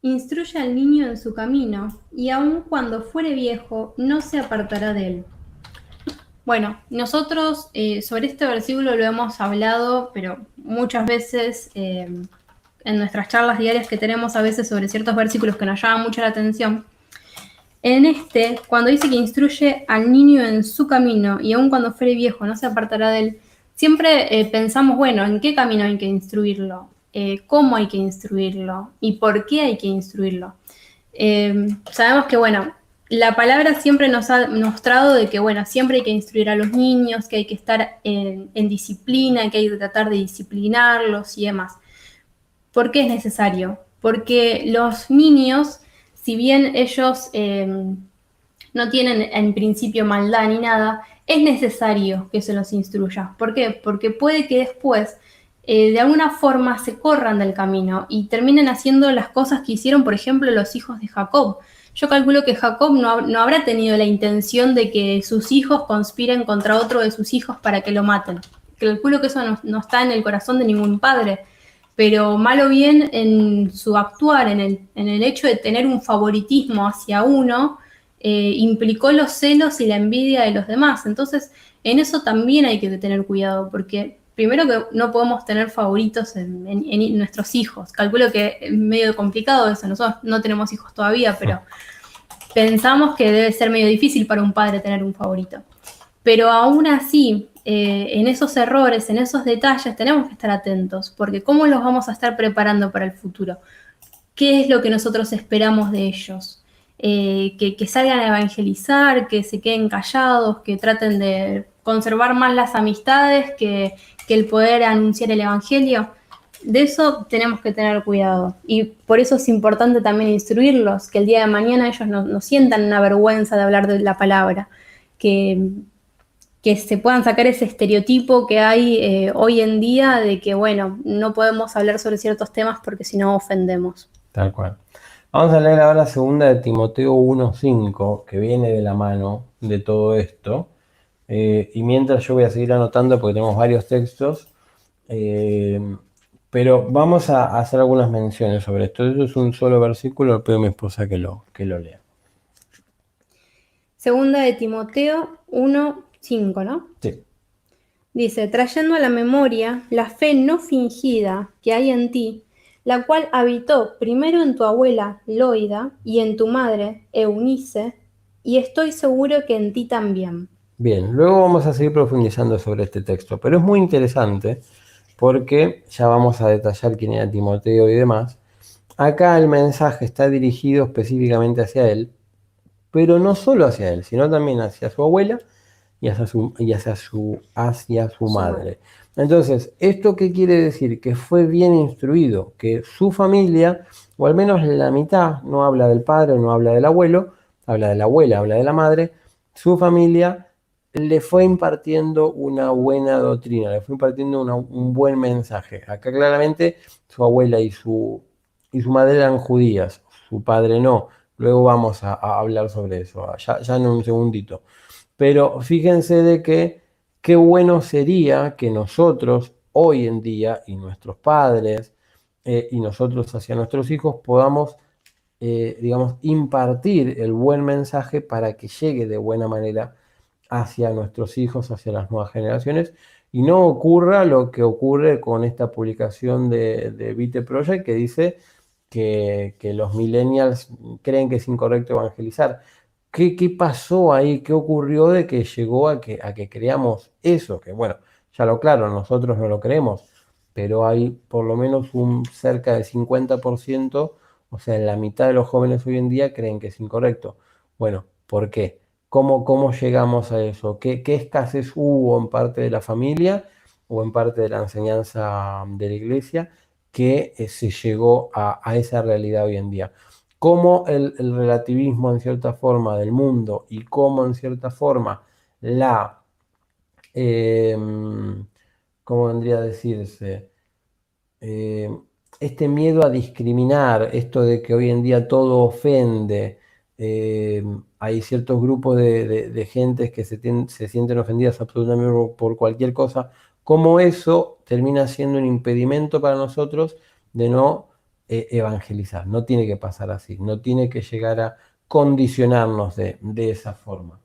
instruye al niño en su camino, y aun cuando fuere viejo, no se apartará de él. Bueno, nosotros sobre este versículo lo hemos hablado, pero muchas veces en nuestras charlas diarias que tenemos a veces sobre ciertos versículos que nos llaman mucho la atención. En este, cuando dice que instruye al niño en su camino y aun cuando fuere viejo no se apartará de él, siempre pensamos, bueno, ¿en qué camino hay que instruirlo? ¿Cómo hay que instruirlo? ¿Y por qué hay que instruirlo? Sabemos que, bueno, la palabra siempre nos ha mostrado de que, bueno, siempre hay que instruir a los niños, que hay que estar en disciplina, que hay que tratar de disciplinarlos y demás. ¿Por qué es necesario? Porque los niños, si bien ellos no tienen en principio maldad ni nada, es necesario que se los instruya. ¿Por qué? Porque puede que después de alguna forma se corran del camino y terminen haciendo las cosas que hicieron, por ejemplo, los hijos de Jacob. Yo calculo que Jacob no habrá tenido la intención de que sus hijos conspiren contra otro de sus hijos para que lo maten. Calculo que eso no está en el corazón de ningún padre, pero mal o bien en su actuar, en el hecho de tener un favoritismo hacia uno, implicó los celos y la envidia de los demás. Entonces, en eso también hay que tener cuidado, porque primero que no podemos tener favoritos en nuestros hijos. Calculo que es medio complicado eso, nosotros no tenemos hijos todavía, pero pensamos que debe ser medio difícil para un padre tener un favorito. Pero aún así, en esos errores, en esos detalles, tenemos que estar atentos, porque ¿cómo los vamos a estar preparando para el futuro? ¿Qué es lo que nosotros esperamos de ellos? Que salgan a evangelizar, que se queden callados, que traten de conservar más las amistades que el poder anunciar el evangelio. De eso tenemos que tener cuidado. Y por eso es importante también instruirlos, que el día de mañana ellos no sientan una vergüenza de hablar de la palabra, que se puedan sacar ese estereotipo que hay hoy en día de que, bueno, no podemos hablar sobre ciertos temas porque si no ofendemos. Tal cual. Vamos a leer ahora segunda de Timoteo 1:5, que viene de la mano de todo esto. Y mientras yo voy a seguir anotando porque tenemos varios textos, pero vamos a hacer algunas menciones sobre esto. Esto es un solo versículo, le pido a mi esposa que lo lea. Segunda de Timoteo 1:5, ¿no? Sí. Dice, trayendo a la memoria la fe no fingida que hay en ti, la cual habitó primero en tu abuela Loida y en tu madre Eunice, y estoy seguro que en ti también. Bien, luego vamos a seguir profundizando sobre este texto, pero es muy interesante porque ya vamos a detallar quién era Timoteo y demás. Acá el mensaje está dirigido específicamente hacia él, pero no solo hacia él, sino también hacia su abuela y hacia su madre. Entonces, ¿esto qué quiere decir? Que fue bien instruido, que su familia, o al menos la mitad, no habla del padre, no habla del abuelo, habla de la abuela, habla de la madre, su familia le fue impartiendo una buena doctrina, le fue impartiendo un buen mensaje. Acá claramente su abuela y su madre eran judías, su padre no. Luego vamos a hablar sobre eso, ya en un segundito. Pero fíjense de que qué bueno sería que nosotros hoy en día y nuestros padres y nosotros hacia nuestros hijos podamos, digamos, impartir el buen mensaje para que llegue de buena manera hacia nuestros hijos, hacia las nuevas generaciones, y no ocurra lo que ocurre con esta publicación de Vite Project que dice que los millennials creen que es incorrecto evangelizar. ¿Qué pasó ahí? ¿Qué ocurrió de que llegó a que creamos eso? Que bueno, ya lo claro, nosotros no lo creemos, pero hay por lo menos un cerca del 50%, o sea, la mitad de los jóvenes hoy en día creen que es incorrecto. Bueno, ¿por qué? ¿Cómo llegamos a eso? ¿Qué escasez hubo en parte de la familia o en parte de la enseñanza de la iglesia que se llegó a esa realidad hoy en día? Cómo el relativismo en cierta forma del mundo y cómo en cierta forma ¿cómo vendría a decirse? Este miedo a discriminar, esto de que hoy en día todo ofende, hay ciertos grupos de gentes que se sienten ofendidas absolutamente por cualquier cosa, cómo eso termina siendo un impedimento para nosotros de no evangelizar. No tiene que pasar así, no tiene que llegar a condicionarnos de esa forma.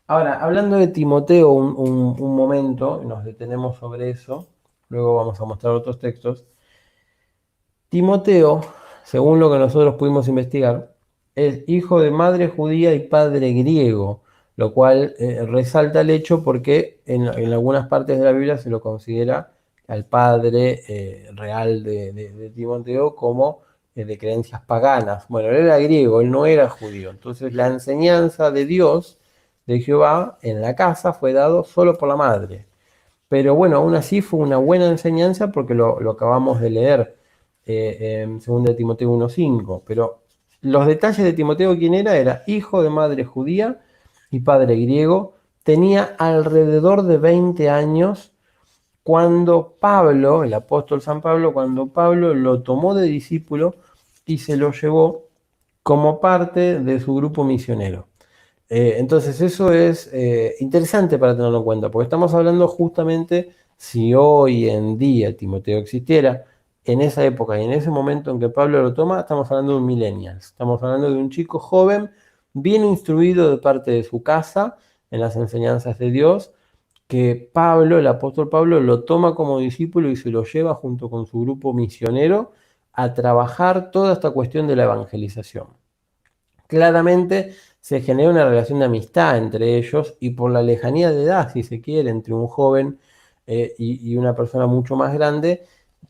Ahora, hablando de Timoteo un momento, nos detenemos sobre eso, luego vamos a mostrar otros textos. Timoteo, según lo que nosotros pudimos investigar, es hijo de madre judía y padre griego, lo cual resalta el hecho porque en algunas partes de la Biblia se lo considera al padre real de Timoteo como de creencias paganas. Bueno, él era griego, él no era judío. Entonces la enseñanza de Dios, de Jehová, en la casa fue dado solo por la madre. Pero bueno, aún así fue una buena enseñanza porque lo acabamos de leer en 2 de Timoteo 1:5. Pero los detalles de Timoteo, ¿quién era? Era hijo de madre judía y padre griego, tenía alrededor de 20 años cuando Pablo, el apóstol San Pablo, cuando Pablo lo tomó de discípulo y se lo llevó como parte de su grupo misionero. Entonces eso es interesante para tenerlo en cuenta, porque estamos hablando justamente si hoy en día Timoteo existiera, en esa época y en ese momento en que Pablo lo toma, estamos hablando de un millennial, estamos hablando de un chico joven, bien instruido de parte de su casa en las enseñanzas de Dios, que Pablo, el apóstol Pablo, lo toma como discípulo y se lo lleva junto con su grupo misionero a trabajar toda esta cuestión de la evangelización. Claramente se genera una relación de amistad entre ellos y por la lejanía de edad, si se quiere, entre un joven y una persona mucho más grande,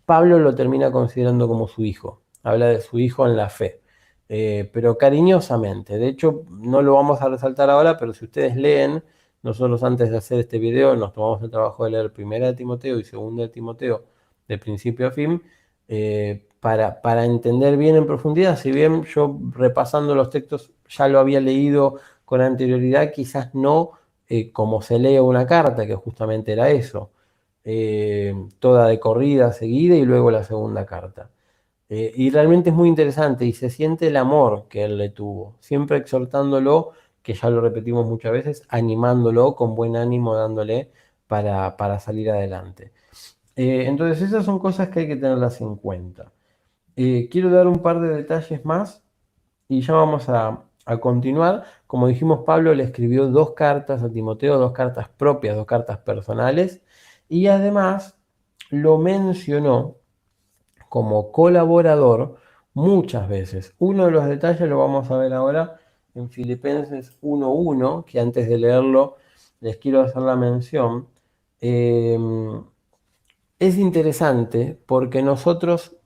Pablo lo termina considerando como su hijo. Habla de su hijo en la fe, pero cariñosamente. De hecho, no lo vamos a resaltar ahora, pero si ustedes leen, nosotros antes de hacer este video nos tomamos el trabajo de leer Primera de Timoteo y Segunda de Timoteo de principio a fin, para entender bien en profundidad. Si bien yo repasando los textos ya lo había leído con anterioridad, quizás no como se lee una carta, que justamente era eso, toda de corrida, seguida y luego la segunda carta. Y realmente es muy interesante y se siente el amor que él le tuvo, siempre exhortándolo, que ya lo repetimos muchas veces, animándolo con buen ánimo, dándole para salir adelante. Entonces esas son cosas que hay que tenerlas en cuenta. Quiero dar un par de detalles más y ya vamos a continuar. Como dijimos, Pablo le escribió 2 cartas a Timoteo, 2 cartas propias, 2 cartas personales, y además lo mencionó como colaborador muchas veces. Uno de los detalles lo vamos a ver ahora en Filipenses 1:1, que antes de leerlo les quiero hacer la mención. Es interesante porque nosotros,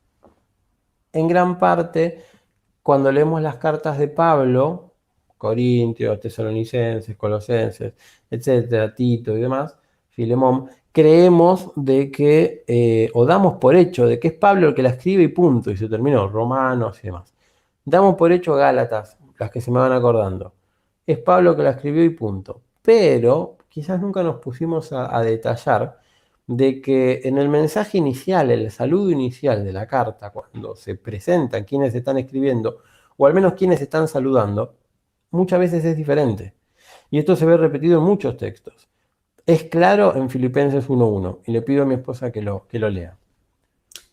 en gran parte, cuando leemos las cartas de Pablo, Corintios, Tesalonicenses, Colosenses, etcétera, Tito y demás, Filemón, creemos de que, o damos por hecho de que es Pablo el que la escribe y punto, y se terminó, Romanos y demás. Damos por hecho Gálatas, las que se me van acordando. Es Pablo que la escribió y punto. Pero quizás nunca nos pusimos a detallar de que en el mensaje inicial, el saludo inicial de la carta, cuando se presentan quienes están escribiendo, o al menos quienes están saludando, muchas veces es diferente. Y esto se ve repetido en muchos textos. Es claro en Filipenses 1:1, y le pido a mi esposa que lo lea.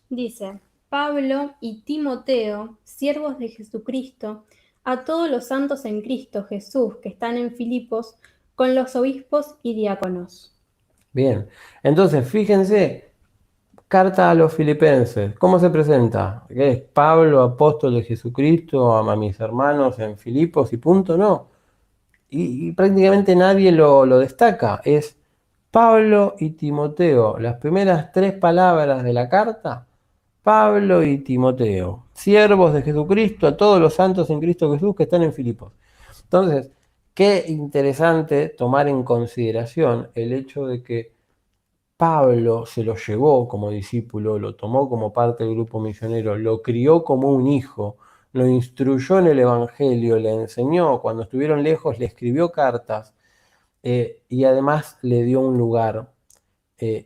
Dice, Pablo y Timoteo, siervos de Jesucristo, a todos los santos en Cristo Jesús que están en Filipos, con los obispos y diáconos. Bien, entonces fíjense, carta a los filipenses, ¿cómo se presenta? ¿Qué es Pablo, apóstol de Jesucristo, a mis hermanos en Filipos y punto? No. Y prácticamente nadie lo destaca. Es Pablo y Timoteo. Las primeras 3 palabras de la carta, Pablo y Timoteo, siervos de Jesucristo, a todos los santos en Cristo Jesús que están en Filipos. Entonces, qué interesante tomar en consideración el hecho de que Pablo se lo llevó como discípulo, lo tomó como parte del grupo misionero, lo crió como un hijo, lo instruyó en el Evangelio, le enseñó, cuando estuvieron lejos le escribió cartas, y además le dio un lugar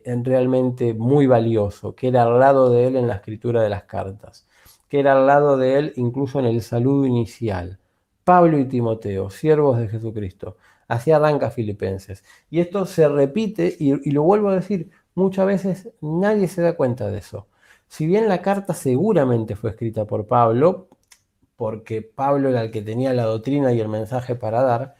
realmente muy valioso, que era al lado de él en la escritura de las cartas, que era al lado de él incluso en el saludo inicial. Pablo y Timoteo, siervos de Jesucristo. Así arranca Filipenses. Y esto se repite, y lo vuelvo a decir, muchas veces nadie se da cuenta de eso. Si bien la carta seguramente fue escrita por Pablo, porque Pablo era el que tenía la doctrina y el mensaje para dar,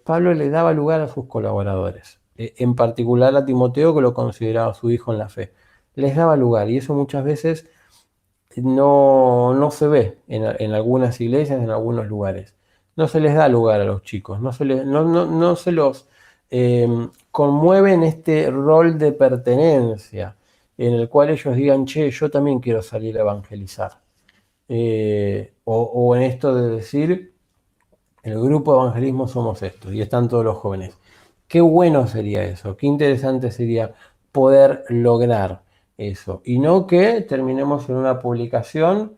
Pablo le daba lugar a sus colaboradores, en particular a Timoteo, que lo consideraba su hijo en la fe. Les daba lugar, y eso muchas veces no se ve en algunas iglesias, en algunos lugares. No se les da lugar a los chicos, no se los conmueve en este rol de pertenencia, en el cual ellos digan, che, yo también quiero salir a evangelizar. O en esto de decir, el grupo de evangelismo somos estos y están todos los jóvenes. Qué bueno sería eso, qué interesante sería poder lograr eso. Y no que terminemos en una publicación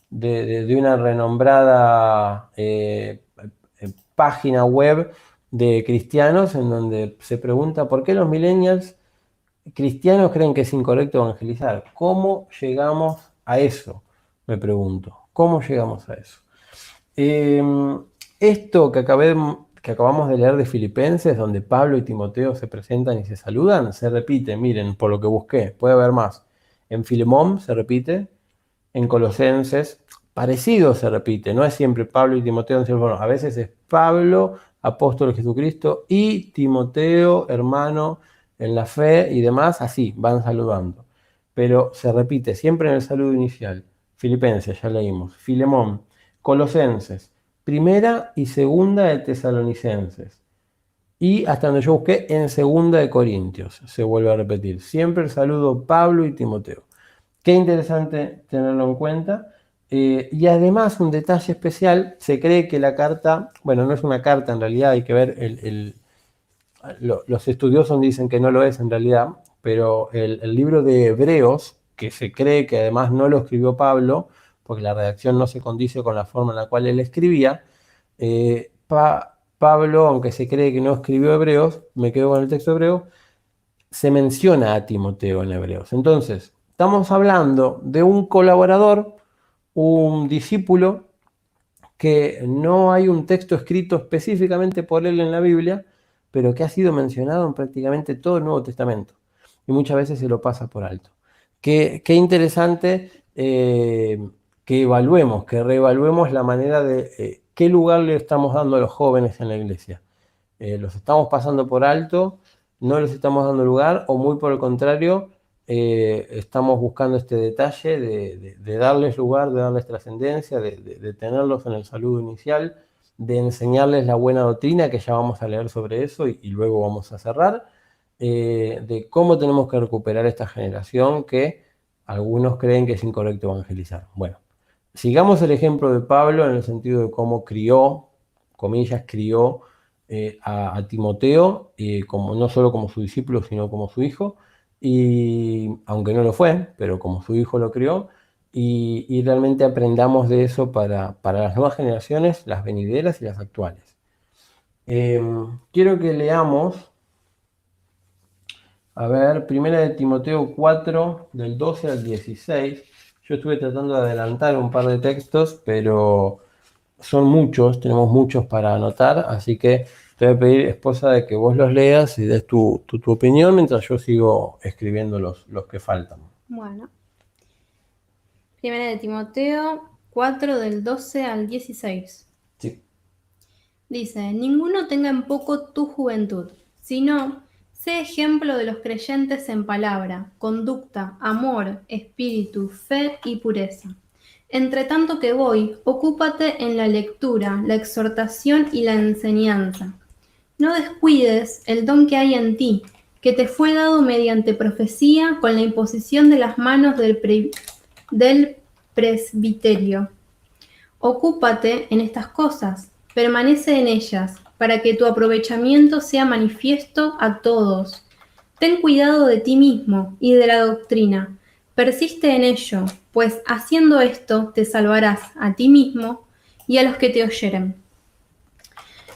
de una renombrada página web de cristianos en donde se pregunta por qué los millennials cristianos creen que es incorrecto evangelizar. ¿Cómo llegamos a eso? Me pregunto. ¿Cómo llegamos a eso? Esto que acabamos de leer de Filipenses, donde Pablo y Timoteo se presentan y se saludan, se repite, miren, por lo que busqué, puede haber más. En Filemón se repite, en Colosenses, parecido se repite, no es siempre Pablo y Timoteo, bueno, a veces es Pablo, apóstol de Jesucristo, y Timoteo, hermano en la fe y demás, así, van saludando. Pero se repite siempre en el saludo inicial. Filipenses, ya leímos. Filemón, Colosenses, primera y segunda de Tesalonicenses. Y hasta donde yo busqué, en segunda de Corintios, se vuelve a repetir. Siempre el saludo Pablo y Timoteo. Qué interesante tenerlo en cuenta. Y además, un detalle especial, se cree que la carta, bueno, no es una carta en realidad, hay que ver, los estudiosos dicen que no lo es en realidad, pero el libro de Hebreos, que se cree que además no lo escribió Pablo, porque la redacción no se condice con la forma en la cual él escribía, Pablo, aunque se cree que no escribió Hebreos, me quedo con el texto hebreo, se menciona a Timoteo en Hebreos. Entonces, estamos hablando de un colaborador, un discípulo, que no hay un texto escrito específicamente por él en la Biblia, pero que ha sido mencionado en prácticamente todo el Nuevo Testamento. Y muchas veces se lo pasa por alto. Qué interesante que evaluemos, que reevaluemos la manera de qué lugar le estamos dando a los jóvenes en la iglesia. ¿Los estamos pasando por alto? ¿No les estamos dando lugar? ¿O muy por el contrario, estamos buscando este detalle de darles lugar, de darles trascendencia, de tenerlos en el saludo inicial, de enseñarles la buena doctrina, que ya vamos a leer sobre eso y luego vamos a cerrar, de cómo tenemos que recuperar esta generación que algunos creen que es incorrecto evangelizar? Bueno, sigamos el ejemplo de Pablo en el sentido de cómo crió, comillas, crió a Timoteo, como, no solo como su discípulo, sino como su hijo, y aunque no lo fue, pero como su hijo lo crió, y realmente aprendamos de eso para las nuevas generaciones, las venideras y las actuales. Quiero que leamos, a ver, primera de Timoteo 4, del 12 al 16. Yo estuve tratando de adelantar un par de textos, pero son muchos, tenemos muchos para anotar, así que te voy a pedir, esposa, de que vos los leas y des tu opinión mientras yo sigo escribiendo los que faltan. Bueno. Primera de Timoteo 4, del 12 al 16. Sí. Dice, ninguno tenga en poco tu juventud, sino sé ejemplo de los creyentes en palabra, conducta, amor, espíritu, fe y pureza. Entre tanto que voy, ocúpate en la lectura, la exhortación y la enseñanza. No descuides el don que hay en ti, que te fue dado mediante profecía con la imposición de las manos del presbiterio. Ocúpate en estas cosas, permanece en ellas, para que tu aprovechamiento sea manifiesto a todos. Ten cuidado de ti mismo y de la doctrina. Persiste en ello, pues haciendo esto te salvarás a ti mismo y a los que te oyeren.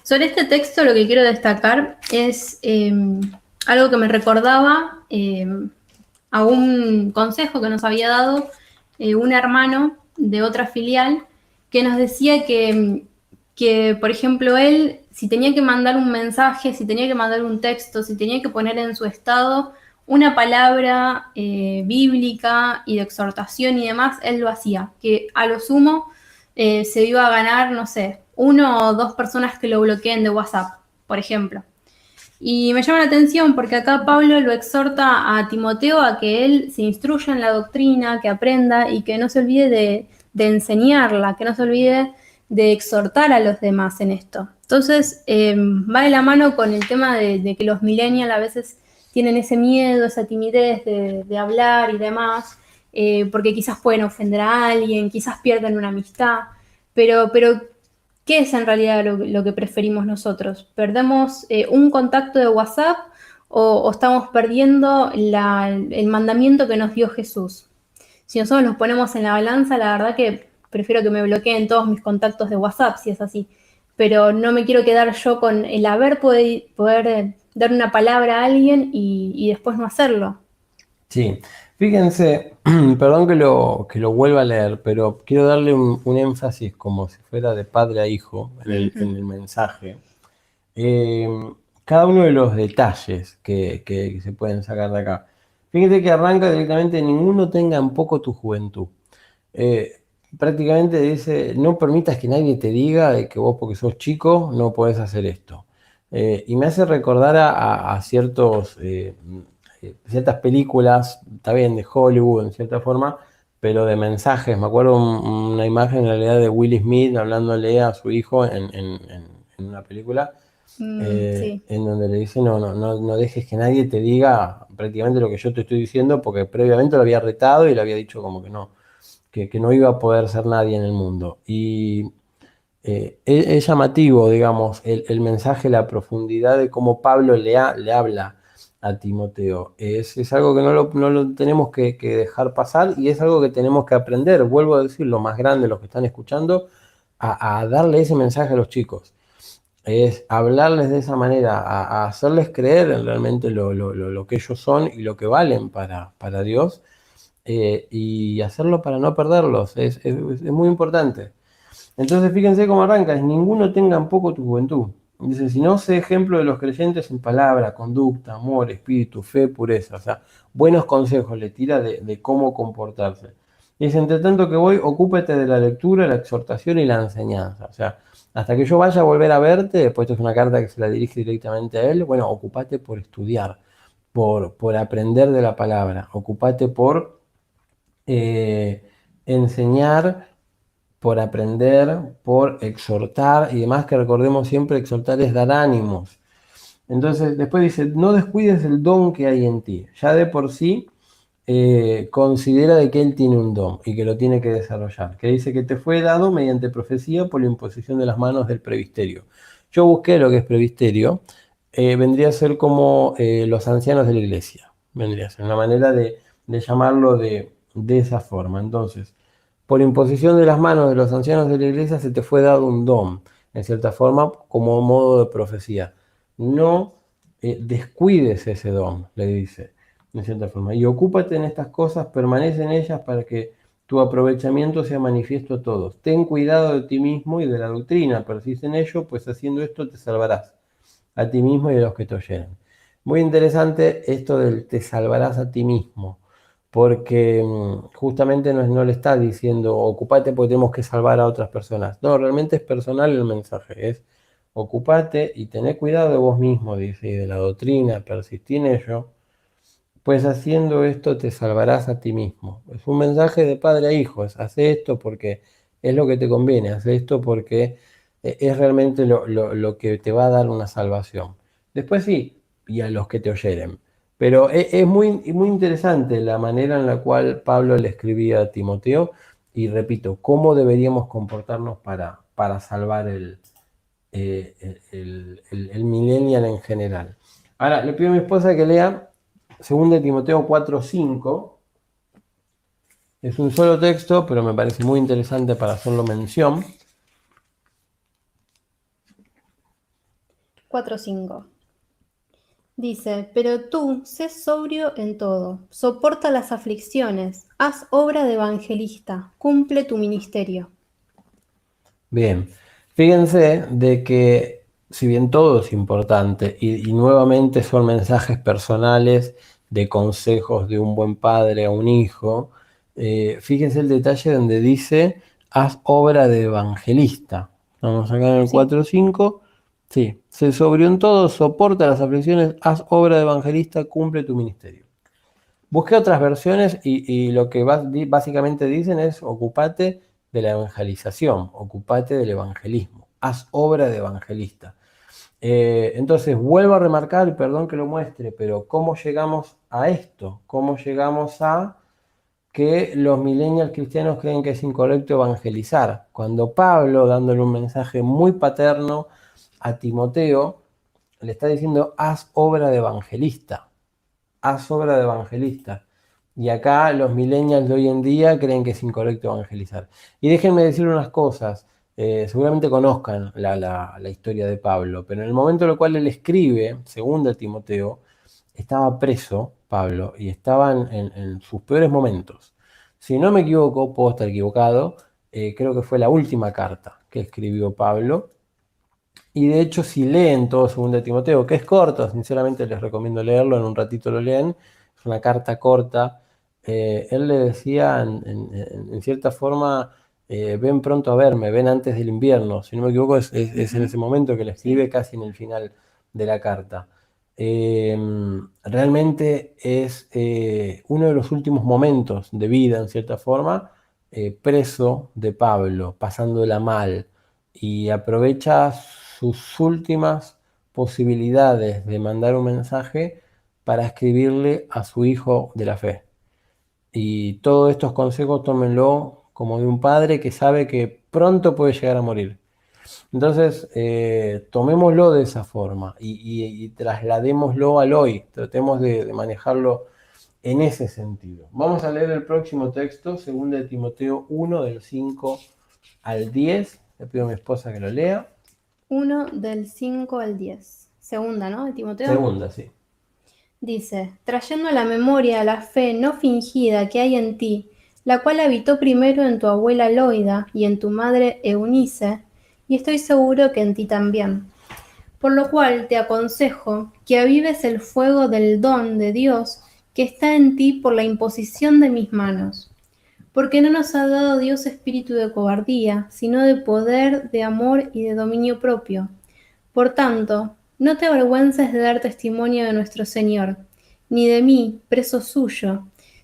Sobre este texto lo que quiero destacar es algo que me recordaba a un consejo que nos había dado un hermano de otra filial que nos decía que, por ejemplo, él, si tenía que mandar un mensaje, si tenía que mandar un texto, si tenía que poner en su estado una palabra bíblica y de exhortación y demás, él lo hacía, que a lo sumo se iba a ganar, no sé, 1 o 2 personas que lo bloqueen de WhatsApp, por ejemplo. Y me llama la atención porque acá Pablo lo exhorta a Timoteo a que él se instruya en la doctrina, que aprenda y que no se olvide de enseñarla, que no se olvide de exhortar a los demás en esto. Entonces, va de la mano con el tema de que los millennials a veces tienen ese miedo, esa timidez de hablar y demás, porque quizás pueden ofender a alguien, quizás pierden una amistad, pero ¿qué es en realidad lo que preferimos nosotros? ¿Perdemos un contacto de WhatsApp o estamos perdiendo el mandamiento que nos dio Jesús? Si nosotros nos ponemos en la balanza, la verdad que prefiero que me bloqueen todos mis contactos de WhatsApp, si es así. pero no me quiero quedar yo con el poder dar una palabra a alguien y después no hacerlo. Sí, fíjense, perdón que lo vuelva a leer, pero quiero darle un énfasis como si fuera de padre a hijo en el mensaje. Eh, Cada uno de los detalles que se pueden sacar de acá. Fíjate que arranca directamente, ninguno tenga en poco tu juventud. Eh, Prácticamente dice, no permitas que nadie te diga de que vos porque sos chico no podés hacer esto. Y me hace recordar a ciertas películas, está bien, de Hollywood en cierta forma, pero de mensajes. Me acuerdo una imagen en realidad de Will Smith hablándole a su hijo en una película, Sí. en donde le dice, no dejes que nadie te diga prácticamente lo que yo te estoy diciendo, porque previamente lo había retado y le había dicho como que no iba a poder ser nadie en el mundo. Y es llamativo, digamos, el mensaje, la profundidad de cómo Pablo le habla a Timoteo. Es algo que no lo tenemos que dejar pasar y es algo que tenemos que aprender, vuelvo a decir, lo más grande, los que están escuchando, a darle ese mensaje a los chicos. Es hablarles de esa manera, a hacerles creer en realmente lo que ellos son y lo que valen para Dios, y hacerlo para no perderlos. Es muy importante. Entonces fíjense cómo arranca, es ninguno tenga en poco tu juventud. Dice, si no sé ejemplo de los creyentes en palabra, conducta, amor, espíritu, fe, pureza. O sea, buenos consejos le tira de cómo comportarse. Dice, entre tanto que voy, ocúpate de la lectura, la exhortación y la enseñanza. O sea, hasta que yo vaya a volver a verte, después esto es una carta que se la dirige directamente a él, bueno, ocúpate por estudiar, por aprender de la palabra, ocúpate por enseñar, por aprender, por exhortar y demás, que recordemos siempre, exhortar es dar ánimos. Entonces, después dice, no descuides el don que hay en ti. Ya de por sí, considera de que él tiene un don y que lo tiene que desarrollar. Que dice que te fue dado mediante profecía por la imposición de las manos del presbiterio. Yo busqué lo que es presbiterio. Vendría a ser como los ancianos de la iglesia. Vendría a ser una manera de llamarlo de esa forma. Entonces, por imposición de las manos de los ancianos de la iglesia se te fue dado un don, en cierta forma, como modo de profecía. No descuides ese don, le dice, en cierta forma. Y ocúpate en estas cosas, permanece en ellas para que tu aprovechamiento sea manifiesto a todos. Ten cuidado de ti mismo y de la doctrina, persiste en ello, pues haciendo esto te salvarás a ti mismo y a los que te oyeren. Muy interesante esto del te salvarás a ti mismo, porque justamente no le está diciendo ocupate porque tenemos que salvar a otras personas. No, realmente es personal el mensaje, es ocupate y tené cuidado de vos mismo, dice, y de la doctrina, persistí en ello, pues haciendo esto te salvarás a ti mismo. Es un mensaje de padre a hijo, es hace esto porque es lo que te conviene, hace esto porque es realmente lo que te va a dar una salvación. Después sí, y a los que te oyeren. Pero es muy interesante la manera en la cual Pablo le escribía a Timoteo y repito, cómo deberíamos comportarnos para salvar el millennial en general. Ahora, le pido a mi esposa que lea 2 Timoteo 4:5. Es un solo texto, pero me parece muy interesante para hacerlo mención. 4:5. Dice, pero tú, sé sobrio en todo, soporta las aflicciones, haz obra de evangelista, cumple tu ministerio. Bien, fíjense de que si bien todo es importante y nuevamente son mensajes personales de consejos de un buen padre a un hijo, fíjense el detalle donde dice, haz obra de evangelista. Vamos acá en el ¿Sí? 4:5. Sí, se sobrió en todo, soporta las aflicciones, haz obra de evangelista, cumple tu ministerio. Busqué otras versiones y lo que básicamente dicen es ocupate de la evangelización, ocupate del evangelismo, haz obra de evangelista. Entonces, vuelvo a remarcar, y perdón que lo muestre, pero ¿cómo llegamos a esto? ¿Cómo llegamos a que los millennials cristianos creen que es incorrecto evangelizar? Cuando Pablo, dándole un mensaje muy paterno a Timoteo, le está diciendo, haz obra de evangelista, haz obra de evangelista. Y acá los millennials de hoy en día creen que es incorrecto evangelizar. Y déjenme decir unas cosas. seguramente conozcan la historia de Pablo, pero en el momento en el cual él escribe, según Timoteo, estaba preso Pablo y estaba en sus peores momentos. Si no me equivoco, puedo estar equivocado, creo que fue la última carta que escribió Pablo. Y de hecho, si leen todo 2 Timoteo, que es corto, sinceramente les recomiendo leerlo, en un ratito lo leen, es una carta corta. Él le decía, en cierta forma, ven pronto a verme, ven antes del invierno. Si no me equivoco, es en ese momento que le escribe, Sí. casi en el final de la carta. Realmente es uno de los últimos momentos de vida, en cierta forma, preso de Pablo, pasándola mal, y aprovecha sus últimas posibilidades de mandar un mensaje para escribirle a su hijo de la fe. Y todos estos consejos tómenlo como de un padre que sabe que pronto puede llegar a morir. Entonces, tomémoslo de esa forma y trasladémoslo al hoy. Tratemos de manejarlo en ese sentido. Vamos a leer el próximo texto, 2 Timoteo 1, del 5 al 10. Le pido a mi esposa que lo lea. 1 del 5 al 10. Segunda, ¿no? De Timoteo. Segunda, sí. Dice, trayendo a la memoria la fe no fingida que hay en ti, la cual habitó primero en tu abuela Loida y en tu madre Eunice, y estoy seguro que en ti también. Por lo cual te aconsejo que avives el fuego del don de Dios que está en ti por la imposición de mis manos. Porque no nos ha dado Dios espíritu de cobardía, sino de poder, de amor y de dominio propio. Por tanto, no te avergüences de dar testimonio de nuestro Señor, ni de mí, preso suyo,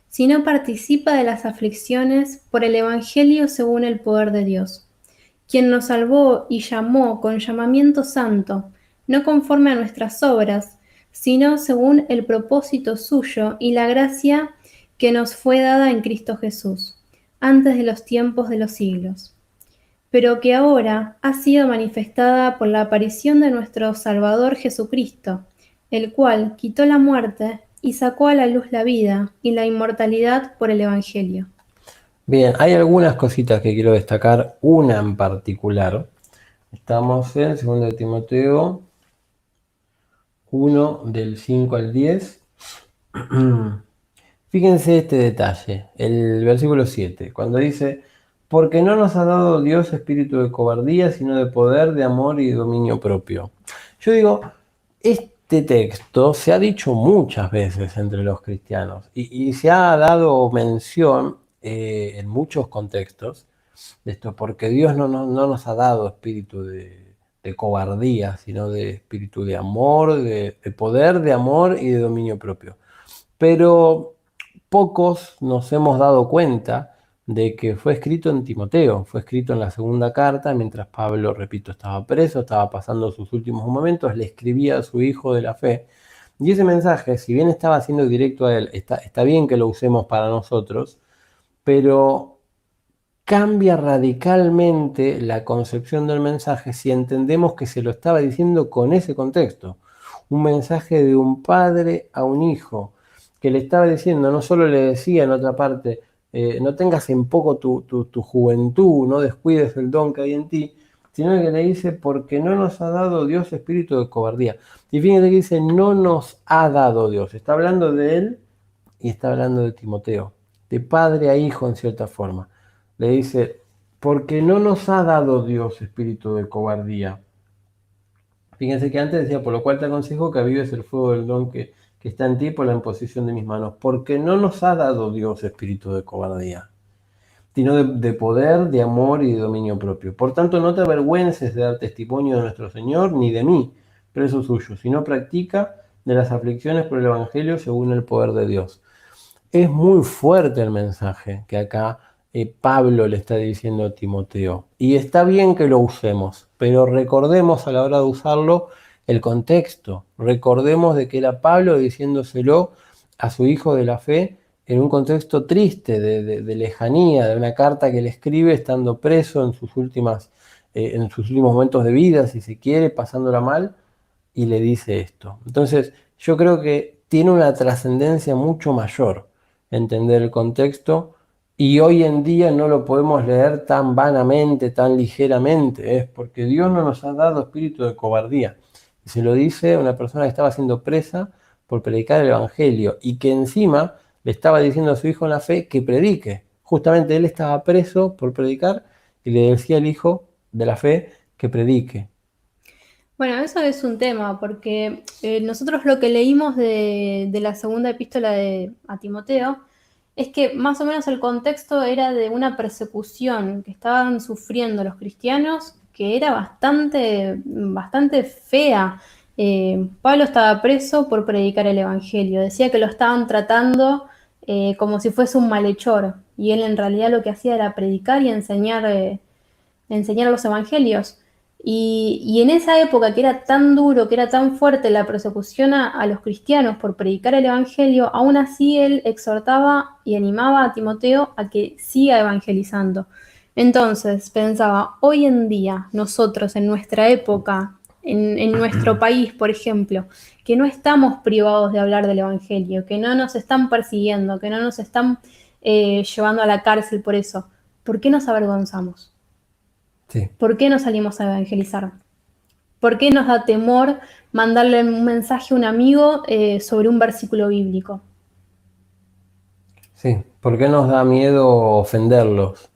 sino participa de las aflicciones por el Evangelio según el poder de Dios, quien nos salvó y llamó con llamamiento santo, no conforme a nuestras obras, sino según el propósito suyo y la gracia que nos fue dada en Cristo Jesús, antes de los tiempos de los siglos, pero que ahora ha sido manifestada por la aparición de nuestro Salvador Jesucristo, el cual quitó la muerte y sacó a la luz la vida y la inmortalidad por el Evangelio. Bien, hay algunas cositas que quiero destacar, una en particular. Estamos en 2 Timoteo 1, del 5 al 10. Fíjense este detalle, el versículo 7, cuando dice, porque no nos ha dado Dios espíritu de cobardía, sino de poder, de amor y de dominio propio. Yo digo, este texto se ha dicho muchas veces entre los cristianos y se ha dado mención en muchos contextos de esto, porque Dios no nos ha dado espíritu de cobardía, sino de espíritu de amor, de poder, de amor y de dominio propio. Pero pocos nos hemos dado cuenta de que fue escrito en Timoteo, fue escrito en la segunda carta, mientras Pablo, repito, estaba preso, estaba pasando sus últimos momentos, le escribía a su hijo de la fe. Y ese mensaje, si bien estaba siendo directo a él, está bien que lo usemos para nosotros, pero cambia radicalmente la concepción del mensaje si entendemos que se lo estaba diciendo con ese contexto. Un mensaje de un padre a un hijo, que le estaba diciendo, no solo le decía en otra parte, no tengas en poco tu juventud, no descuides el don que hay en ti, sino que le dice, porque no nos ha dado Dios espíritu de cobardía. Y fíjense que dice, no nos ha dado Dios. Está hablando de él y está hablando de Timoteo, de padre a hijo en cierta forma. Le dice, porque no nos ha dado Dios espíritu de cobardía. Fíjense que antes decía, por lo cual te aconsejo que avives el fuego del don que está en ti por la imposición de mis manos, porque no nos ha dado Dios espíritu de cobardía, sino de poder, de amor y de dominio propio. Por tanto, no te avergüences de dar testimonio de nuestro Señor, ni de mí, preso suyo, sino practica de las aflicciones por el Evangelio según el poder de Dios. Es muy fuerte el mensaje que acá Pablo le está diciendo a Timoteo. Y está bien que lo usemos, pero recordemos a la hora de usarlo el contexto. Recordemos de que era Pablo diciéndoselo a su hijo de la fe en un contexto triste, de lejanía, de una carta que le escribe estando preso en sus últimos momentos de vida, si se quiere, pasándola mal, y le dice esto. Entonces, yo creo que tiene una trascendencia mucho mayor entender el contexto Y hoy en día no lo podemos leer tan vanamente, tan ligeramente, es porque Dios no nos ha dado espíritu de cobardía. Y se lo dice una persona que estaba siendo presa por predicar el Evangelio y que encima le estaba diciendo a su hijo en la fe que predique. Justamente él estaba preso por predicar y le decía al hijo de la fe que predique. Bueno, eso es un tema, porque nosotros lo que leímos de la segunda epístola a Timoteo es que más o menos el contexto era de una persecución que estaban sufriendo los cristianos, que era bastante fea. Pablo estaba preso por predicar el Evangelio, decía que lo estaban tratando como si fuese un malhechor, y él en realidad lo que hacía era predicar y enseñar los evangelios. Y en esa época que era tan duro, que era tan fuerte la persecución a los cristianos por predicar el evangelio, aún así él exhortaba y animaba a Timoteo a que siga evangelizando. Entonces pensaba, hoy en día nosotros en nuestra época, en nuestro país, por ejemplo, que no estamos privados de hablar del evangelio, que no nos están persiguiendo, que no nos están llevando a la cárcel por eso, ¿por qué nos avergonzamos? Sí. ¿Por qué no salimos a evangelizar? ¿Por qué nos da temor mandarle un mensaje a un amigo sobre un versículo bíblico? Sí, ¿por qué nos da miedo ofenderlos?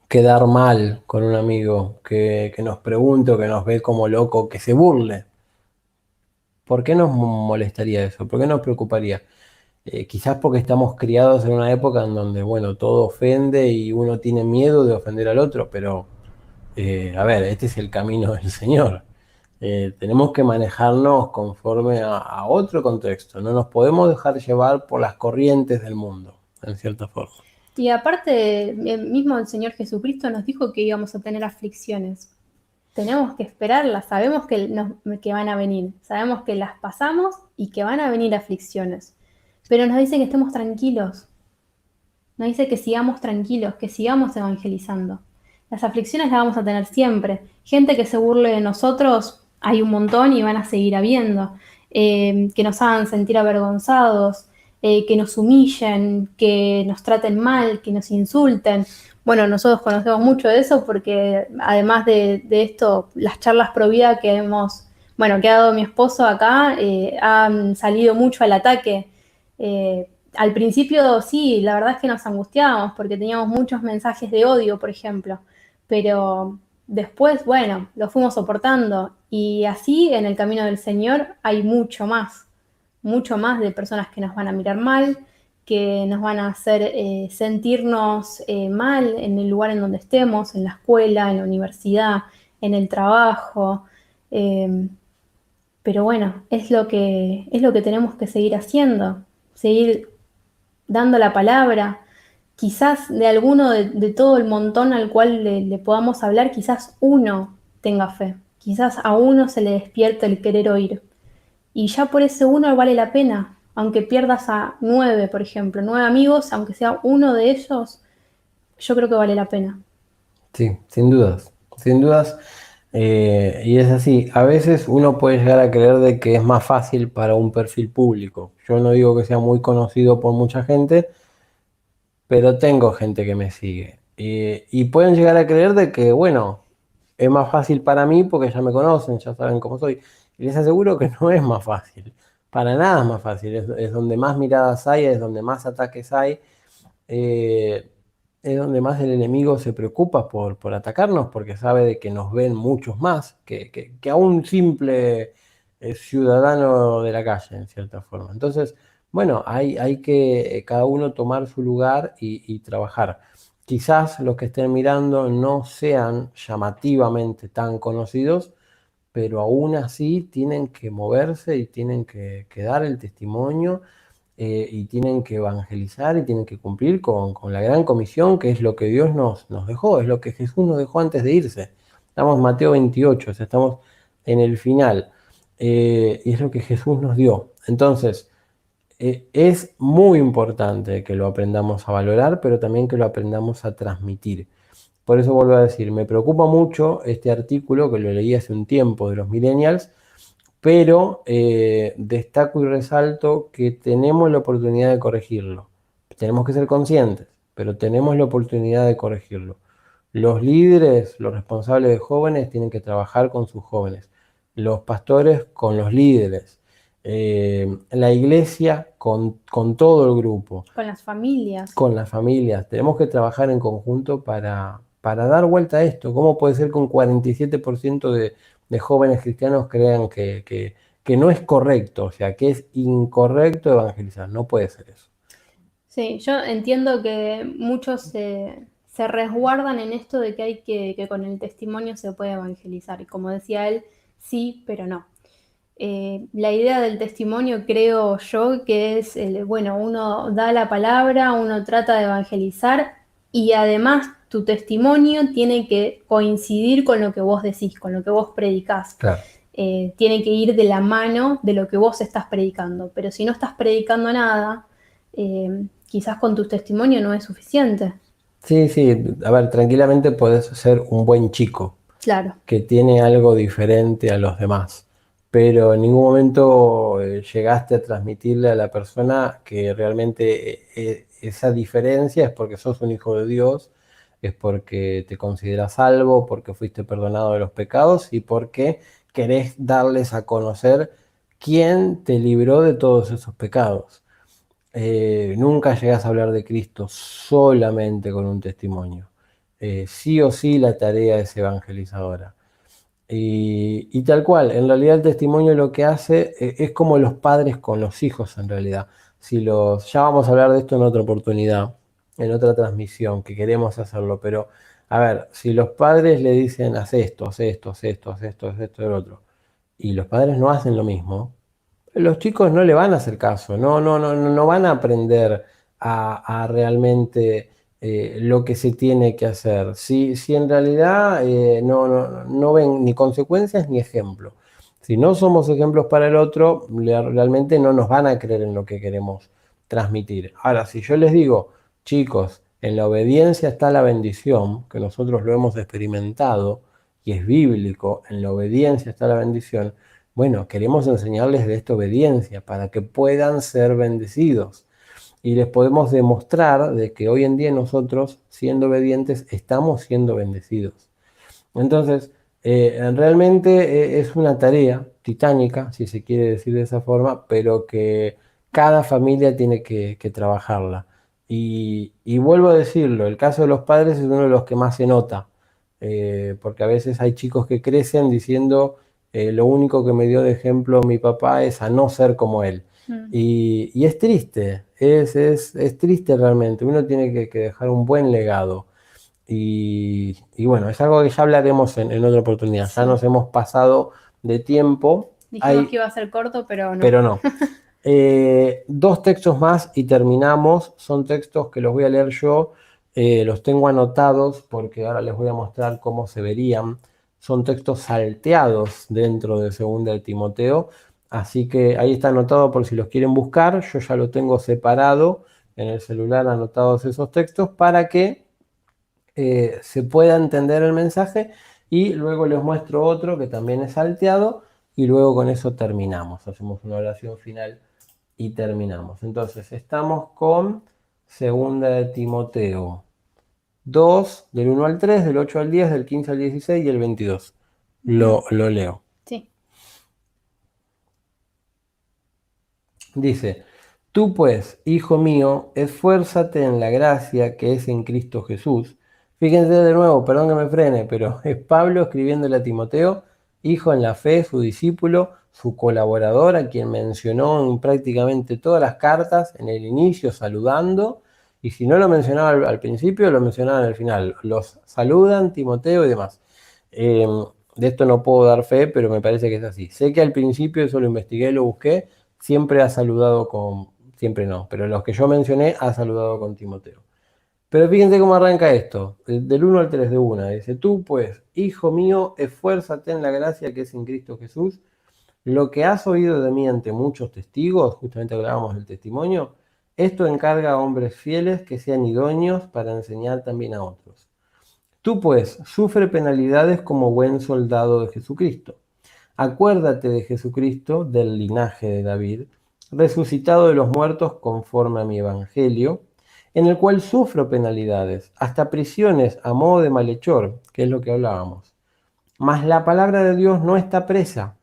Quedar mal con un amigo, que nos pregunte o que nos ve como loco, que se burle. ¿Por qué nos molestaría eso? ¿Por qué nos preocuparía? Quizás porque estamos criados en una época en donde, bueno, todo ofende y uno tiene miedo de ofender al otro, pero, a ver, este es el camino del Señor. Tenemos que manejarnos conforme a otro contexto. No nos podemos dejar llevar por las corrientes del mundo, en cierta forma. Y aparte, mismo el Señor Jesucristo nos dijo que íbamos a tener aflicciones. Tenemos que esperarlas, sabemos que van a venir, sabemos que las pasamos y que van a venir aflicciones. Pero nos dice que estemos tranquilos, nos dice que sigamos tranquilos, que sigamos evangelizando. Las aflicciones las vamos a tener siempre. Gente que se burle de nosotros, hay un montón y van a seguir habiendo. Que nos hagan sentir avergonzados, que nos humillen, que nos traten mal, que nos insulten. Bueno, nosotros conocemos mucho de eso porque además de esto, las charlas pro vida que ha dado mi esposo acá, han salido mucho al ataque. Al principio sí, la verdad es que nos angustiábamos porque teníamos muchos mensajes de odio, por ejemplo, pero después, bueno, lo fuimos soportando y así en el camino del Señor hay mucho más de personas que nos van a mirar mal, que nos van a hacer sentirnos mal en el lugar en donde estemos, en la escuela, en la universidad, en el trabajo. Eh, pero bueno, es lo que tenemos que seguir haciendo, seguir dando la palabra, quizás de alguno de todo el montón al cual le podamos hablar, quizás uno tenga fe, quizás a uno se le despierte el querer oír. Y ya por ese uno vale la pena, aunque pierdas a 9, por ejemplo, 9 amigos, aunque sea uno de ellos, yo creo que vale la pena. Sí, sin dudas, sin dudas. Y es así, a veces uno puede llegar a creer de que es más fácil para un perfil público. Yo no digo que sea muy conocido por mucha gente, pero tengo gente que me sigue. Y pueden llegar a creer de que, bueno, es más fácil para mí porque ya me conocen, ya saben cómo soy. Y les aseguro que no es más fácil, para nada es más fácil. Es donde más miradas hay, es donde más ataques hay. eh, es donde más el enemigo se preocupa por atacarnos porque sabe de que nos ven muchos más que a un simple ciudadano de la calle, en cierta forma. Entonces, bueno, hay que cada uno tomar su lugar y trabajar. Quizás los que estén mirando no sean llamativamente tan conocidos, pero aún así tienen que moverse y tienen que dar el testimonio y tienen que evangelizar y tienen que cumplir con la gran comisión que es lo que Dios nos dejó, es lo que Jesús nos dejó antes de irse. Estamos en Mateo 28, o sea, estamos en el final, y es lo que Jesús nos dio. Entonces, es muy importante que lo aprendamos a valorar, pero también que lo aprendamos a transmitir. Por eso vuelvo a decir, me preocupa mucho este artículo que lo leí hace un tiempo de los millennials, pero destaco y resalto que tenemos la oportunidad de corregirlo. Tenemos que ser conscientes. pero tenemos la oportunidad de corregirlo. Los líderes, los responsables de jóvenes tienen que trabajar con sus jóvenes, los pastores con los líderes, la iglesia con todo el grupo, Con las familias. con las familias. Tenemos que trabajar en conjunto para dar vuelta a esto. ¿Cómo puede ser que un 47% de jóvenes cristianos crean que no es correcto, o sea, que es incorrecto evangelizar? No puede ser eso. Sí, yo entiendo que muchos se resguardan en esto de que que con el testimonio se puede evangelizar. Y como decía él, sí, pero no. La idea del testimonio creo yo que es, bueno, uno da la palabra, uno trata de evangelizar y además tu testimonio tiene que coincidir con lo que vos decís, con lo que vos predicás. Claro. Tiene que ir de la mano de lo que vos estás predicando. Pero si no estás predicando nada, quizás con tu testimonio no es suficiente. Sí, sí, a ver, tranquilamente podés ser un buen chico Claro. que tiene algo diferente a los demás, pero en ningún momento llegaste a transmitirle a la persona que realmente esa diferencia es porque sos un hijo de Dios, es porque te consideras salvo, porque fuiste perdonado de los pecados y porque querés darles a conocer quién te libró de todos esos pecados. Nunca llegas a hablar de Cristo solamente con un testimonio. Sí o sí la tarea es evangelizadora. Y tal cual, en realidad el testimonio lo que hace es como los padres con los hijos en realidad. Ya vamos a hablar de esto en otra oportunidad, en otra transmisión, que queremos hacerlo, pero a ver, si los padres le dicen haz esto, haz esto, haz esto, haz esto, haz esto, el otro, y los padres no hacen lo mismo, los chicos no le van a hacer caso, no van a aprender a realmente lo que se tiene que hacer. Si en realidad no ven ni consecuencias ni ejemplo. Si no somos ejemplos para el otro, realmente no nos van a creer en lo que queremos transmitir. Ahora, si yo les digo, chicos, en la obediencia está la bendición, que nosotros lo hemos experimentado y es bíblico, en la obediencia está la bendición. Bueno, queremos enseñarles de esta obediencia para que puedan ser bendecidos. Y les podemos demostrar de que hoy en día nosotros, siendo obedientes, estamos siendo bendecidos. Entonces, realmente es una tarea titánica, si se quiere decir de esa forma, pero que cada familia tiene que trabajarla. Y vuelvo a decirlo, el caso de los padres es uno de los que más se nota, porque a veces hay chicos que crecen diciendo, lo único que me dio de ejemplo mi papá es a no ser como él. Y es triste, es triste realmente, uno tiene que dejar un buen legado. Y bueno, es algo que ya hablaremos en otra oportunidad. Ya Sí. nos hemos pasado de tiempo. Dijimos que iba a ser corto, pero no. Pero no. Dos textos más y terminamos. Son textos que los voy a leer yo. Los tengo anotados porque ahora les voy a mostrar cómo se verían. Son textos salteados dentro de Segunda de Timoteo. Así que ahí está anotado por si los quieren buscar. Yo ya lo tengo separado en el celular, anotados esos textos para que se pueda entender el mensaje, y luego les muestro otro que también es salteado y luego con eso terminamos. Hacemos una oración final y terminamos. Entonces estamos con Segunda de Timoteo 2, del 1 al 3, del 8 al 10, del 15 al 16 y el 22. Lo leo. Sí. Dice, tú pues, hijo mío, esfuérzate en la gracia que es en Cristo Jesús. Fíjense de nuevo, perdón que me frene, pero es Pablo escribiéndole a Timoteo, hijo en la fe, su discípulo, su colaborador, a quien mencionó en prácticamente todas las cartas, en el inicio saludando, y si no lo mencionaba al principio, lo mencionaba al final. Los saludan Timoteo y demás. De esto no puedo dar fe, pero me parece que es así. Sé que al principio, eso lo investigué, lo busqué, siempre ha saludado siempre no, pero los que yo mencioné ha saludado con Timoteo. Pero fíjense cómo arranca esto, del 1 al 3 de una. Dice, tú pues, hijo mío, esfuérzate en la gracia que es en Cristo Jesús. Lo que has oído de mí ante muchos testigos, justamente hablábamos del testimonio, esto encarga a hombres fieles que sean idóneos para enseñar también a otros. Tú pues, sufre penalidades como buen soldado de Jesucristo. Acuérdate de Jesucristo, del linaje de David, resucitado de los muertos conforme a mi evangelio, en el cual sufro penalidades, hasta prisiones a modo de malhechor, que es lo que hablábamos. Mas la palabra de Dios no está presa.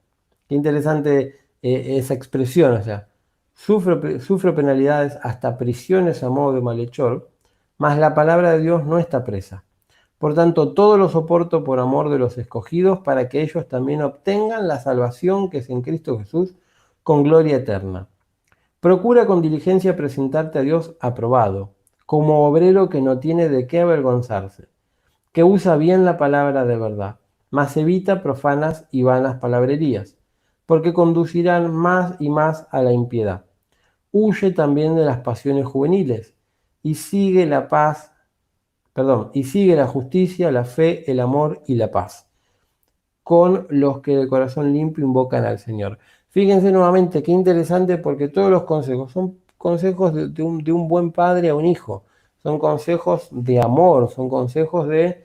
Qué interesante esa expresión, o sea, sufro penalidades hasta prisiones a modo de malhechor, mas la palabra de Dios no está presa. Por tanto, todo lo soporto por amor de los escogidos, para que ellos también obtengan la salvación que es en Cristo Jesús, con gloria eterna. Procura con diligencia presentarte a Dios aprobado, como obrero que no tiene de qué avergonzarse, que usa bien la palabra de verdad, mas evita profanas y vanas palabrerías, porque conducirán más y más a la impiedad. Huye también de las pasiones juveniles, y sigue y sigue la justicia, la fe, el amor y la paz, con los que de corazón limpio invocan al Señor. Fíjense nuevamente qué interesante, porque todos los consejos son consejos de un buen padre a un hijo, son consejos de amor, son consejos de,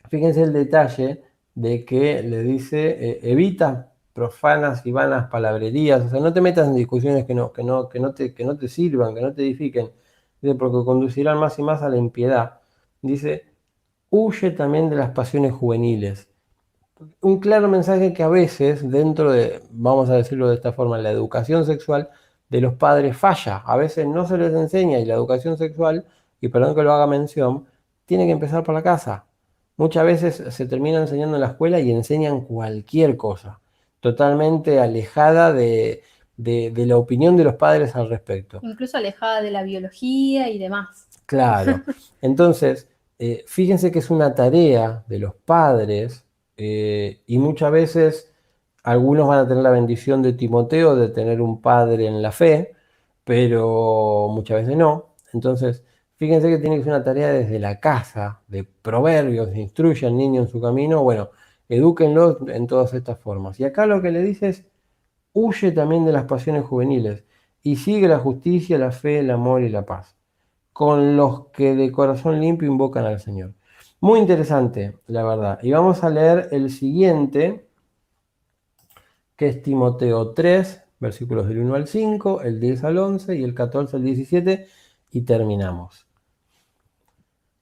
fíjense el detalle de que le dice, evita profanas y vanas palabrerías, o sea, no te metas en discusiones que no te sirvan, que no te edifiquen, dice, porque conducirán más y más a la impiedad. Dice, huye también de las pasiones juveniles. Un claro mensaje que a veces, dentro de, vamos a decirlo de esta forma, la educación sexual de los padres falla. A veces no se les enseña, y la educación sexual, y perdón que lo haga mención, tiene que empezar por la casa. Muchas veces se termina enseñando en la escuela y enseñan cualquier cosa, totalmente alejada de la opinión de los padres al respecto. Incluso alejada de la biología y demás. Claro. Entonces, fíjense que es una tarea de los padres, y muchas veces algunos van a tener la bendición de Timoteo de tener un padre en la fe, pero muchas veces no. Entonces, fíjense que tiene que ser una tarea desde la casa, de proverbios, instruye al niño en su camino. Bueno, edúquenlo en todas estas formas. Y acá lo que le dice es, huye también de las pasiones juveniles y sigue la justicia, la fe, el amor y la paz, con los que de corazón limpio invocan al Señor. Muy interesante, la verdad. Y vamos a leer el siguiente, que es Timoteo 3, versículos del 1 al 5, el 10 al 11 y el 14 al 17, y terminamos.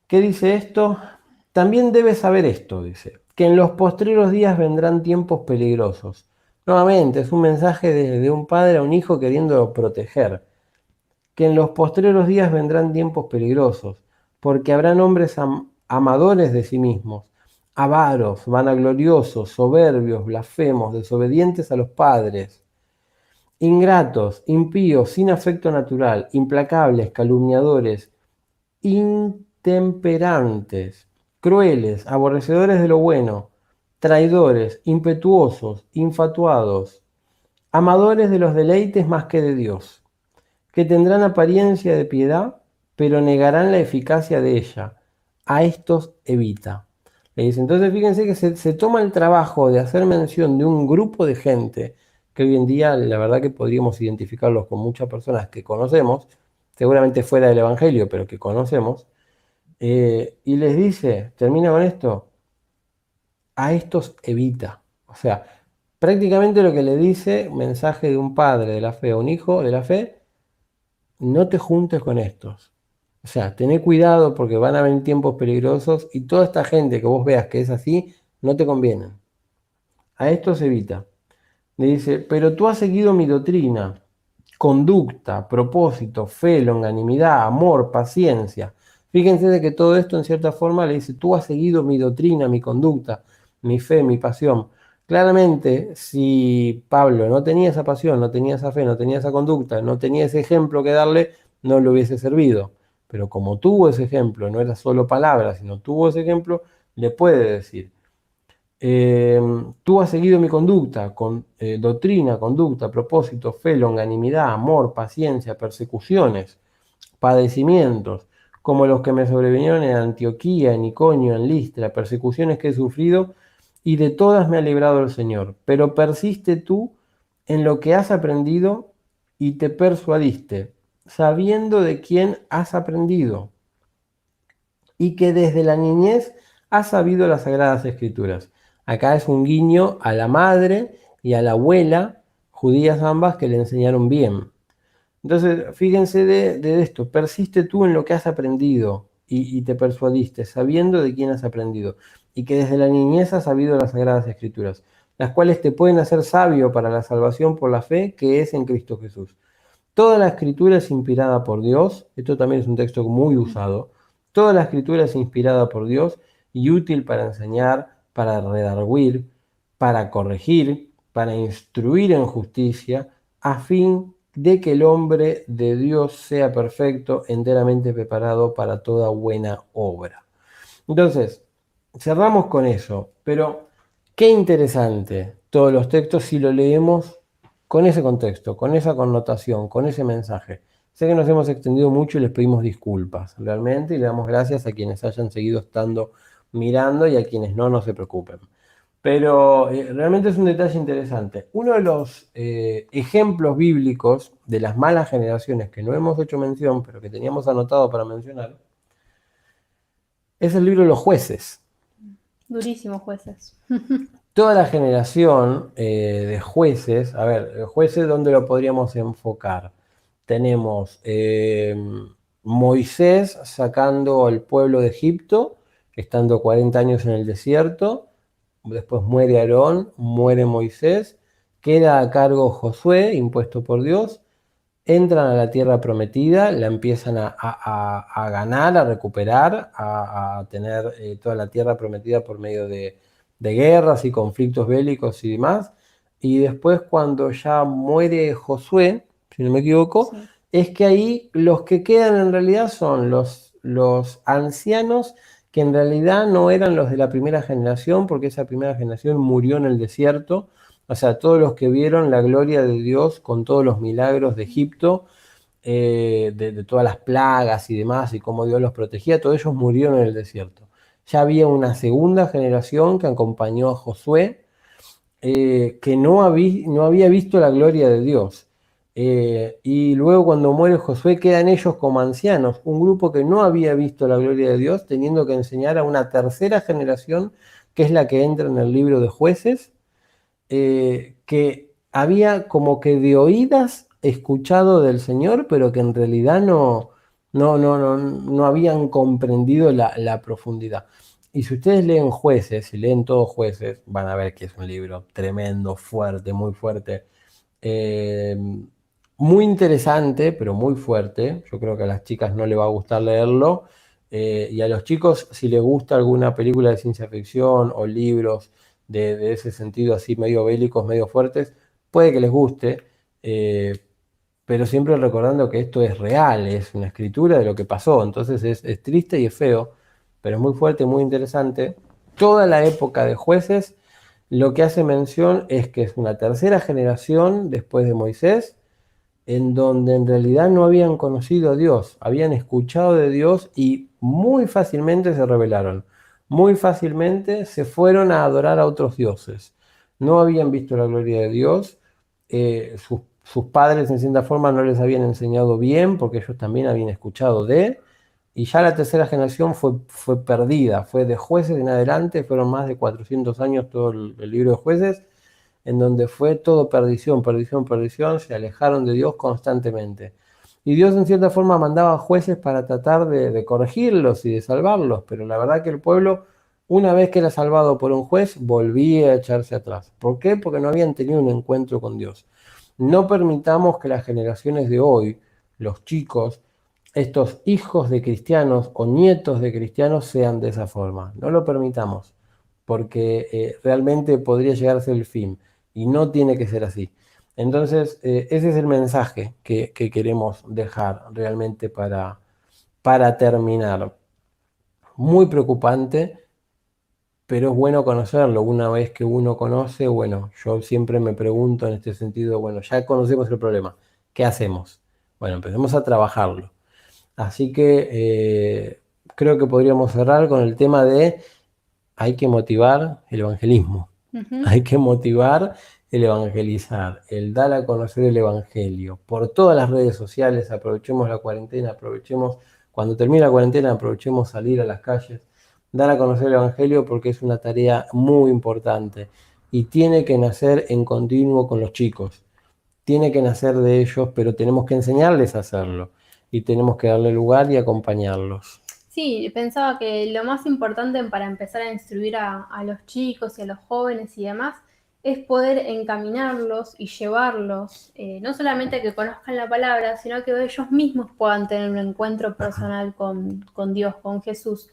¿Qué dice esto? También debes saber esto, dice, que en los postreros días vendrán tiempos peligrosos. Nuevamente, es un mensaje de un padre a un hijo queriendo proteger. Que en los postreros días vendrán tiempos peligrosos, porque habrán hombres amadores de sí mismos, avaros, vanagloriosos, soberbios, blasfemos, desobedientes a los padres, ingratos, impíos, sin afecto natural, implacables, calumniadores, intemperantes, crueles, aborrecedores de lo bueno, traidores, impetuosos, infatuados, amadores de los deleites más que de Dios, que tendrán apariencia de piedad, pero negarán la eficacia de ella. A estos evita. Le dice, entonces fíjense que se toma el trabajo de hacer mención de un grupo de gente que hoy en día la verdad que podríamos identificarlos con muchas personas que conocemos, seguramente fuera del Evangelio, pero que conocemos, y les dice, termina con esto, a estos evita. O sea, prácticamente lo que le dice, mensaje de un padre de la fe a un hijo de la fe, no te juntes con estos. O sea, tené cuidado porque van a venir tiempos peligrosos y toda esta gente que vos veas que es así, no te convienen. A estos evita. Le dice, pero tú has seguido mi doctrina, conducta, propósito, fe, longanimidad, amor, paciencia. Fíjense de que todo esto en cierta forma le dice, tú has seguido mi doctrina, mi conducta, mi fe, mi pasión. Claramente, si Pablo no tenía esa pasión, no tenía esa fe, no tenía esa conducta, no tenía ese ejemplo que darle, no le hubiese servido. Pero como tuvo ese ejemplo, no era solo palabras, sino tuvo ese ejemplo, le puede decir, tú has seguido mi conducta, doctrina, conducta, propósito, fe, longanimidad, amor, paciencia, persecuciones, padecimientos, como los que me sobrevinieron en Antioquía, en Iconio, en Listra, persecuciones que he sufrido, y de todas me ha librado el Señor. Pero persiste tú en lo que has aprendido y te persuadiste, sabiendo de quién has aprendido, y que desde la niñez has sabido las Sagradas Escrituras. Acá es un guiño a la madre y a la abuela, judías ambas, que le enseñaron bien. Entonces, fíjense de esto, persiste tú en lo que has aprendido y te persuadiste, sabiendo de quién has aprendido, y que desde la niñez has sabido las Sagradas Escrituras, las cuales te pueden hacer sabio para la salvación por la fe que es en Cristo Jesús. Toda la Escritura es inspirada por Dios, esto también es un texto muy usado, toda la Escritura es inspirada por Dios y útil para enseñar, para redarguir, para corregir, para instruir en justicia, a fin de que el hombre de Dios sea perfecto, enteramente preparado para toda buena obra. Entonces, cerramos con eso, pero qué interesante todos los textos si lo leemos con ese contexto, con esa connotación, con ese mensaje. Sé que nos hemos extendido mucho y les pedimos disculpas realmente y le damos gracias a quienes hayan seguido estando mirando y a quienes no se preocupen. Pero realmente es un detalle interesante. Uno de los ejemplos bíblicos de las malas generaciones que no hemos hecho mención, pero que teníamos anotado para mencionar, es el libro de los jueces. Durísimos jueces. Toda la generación de jueces, a ver, jueces, ¿dónde lo podríamos enfocar? Tenemos Moisés sacando al pueblo de Egipto, estando 40 años en el desierto, después muere Aarón, muere Moisés, queda a cargo Josué, impuesto por Dios, entran a la tierra prometida, la empiezan a ganar, a recuperar, a tener toda la tierra prometida por medio de guerras y conflictos bélicos y demás. Y después cuando ya muere Josué, si no me equivoco, Sí. es que ahí los que quedan en realidad son los ancianos que en realidad no eran los de la primera generación, porque esa primera generación murió en el desierto. O sea, todos los que vieron la gloria de Dios con todos los milagros de Egipto, de todas las plagas y demás, y cómo Dios los protegía, todos ellos murieron en el desierto. Ya había una segunda generación que acompañó a Josué, que no había visto la gloria de Dios. Y luego cuando muere Josué quedan ellos como ancianos, un grupo que no había visto la gloria de Dios, teniendo que enseñar a una tercera generación, que es la que entra en el libro de Jueces, que había como que de oídas escuchado del Señor, pero que en realidad no habían comprendido la profundidad. Y si ustedes leen Jueces, si leen todos Jueces, van a ver que es un libro tremendo, fuerte, muy fuerte. Eh, Muy interesante, pero muy fuerte. Yo creo que a las chicas no les va a gustar leerlo. Y a los chicos, si les gusta alguna película de ciencia ficción o libros de ese sentido así medio bélicos, medio fuertes, puede que les guste, pero siempre recordando que esto es real, es una escritura de lo que pasó, entonces es triste y es feo, pero es muy fuerte, muy interesante. Toda la época de jueces lo que hace mención es que es una tercera generación después de Moisés, en donde en realidad no habían conocido a Dios, habían escuchado de Dios y muy fácilmente se rebelaron, muy fácilmente se fueron a adorar a otros dioses. No habían visto la gloria de Dios, sus padres en cierta forma no les habían enseñado bien porque ellos también habían escuchado y ya la tercera generación fue perdida, fue de jueces en adelante, fueron más de 400 años todo el libro de jueces, en donde fue todo perdición, perdición, perdición, se alejaron de Dios constantemente. Y Dios en cierta forma mandaba jueces para tratar de corregirlos y de salvarlos, pero la verdad que el pueblo, una vez que era salvado por un juez, volvía a echarse atrás. ¿Por qué? Porque no habían tenido un encuentro con Dios. No permitamos que las generaciones de hoy, los chicos, estos hijos de cristianos o nietos de cristianos sean de esa forma. No lo permitamos, porque realmente podría llegar a ser el fin y no tiene que ser así. Entonces, ese es el mensaje que queremos dejar realmente para terminar. Muy preocupante, pero es bueno conocerlo. Una vez que uno conoce, bueno, yo siempre me pregunto en este sentido, bueno, ya conocemos el problema, ¿qué hacemos? Bueno, empecemos a trabajarlo. Así que creo que podríamos cerrar con el tema de hay que motivar el evangelismo. Hay que motivar el evangelizar, el dar a conocer el evangelio por todas las redes sociales. Aprovechemos la cuarentena, aprovechemos cuando termine la cuarentena, aprovechemos salir a las calles, dar a conocer el evangelio porque es una tarea muy importante y tiene que nacer en continuo con los chicos. tiene que nacer de ellos, pero tenemos que enseñarles a hacerlo y tenemos que darle lugar y acompañarlos. Sí, pensaba que lo más importante para empezar a instruir a los chicos y a los jóvenes y demás es poder encaminarlos y llevarlos, no solamente a que conozcan la palabra, sino que ellos mismos puedan tener un encuentro personal con Dios, con Jesús.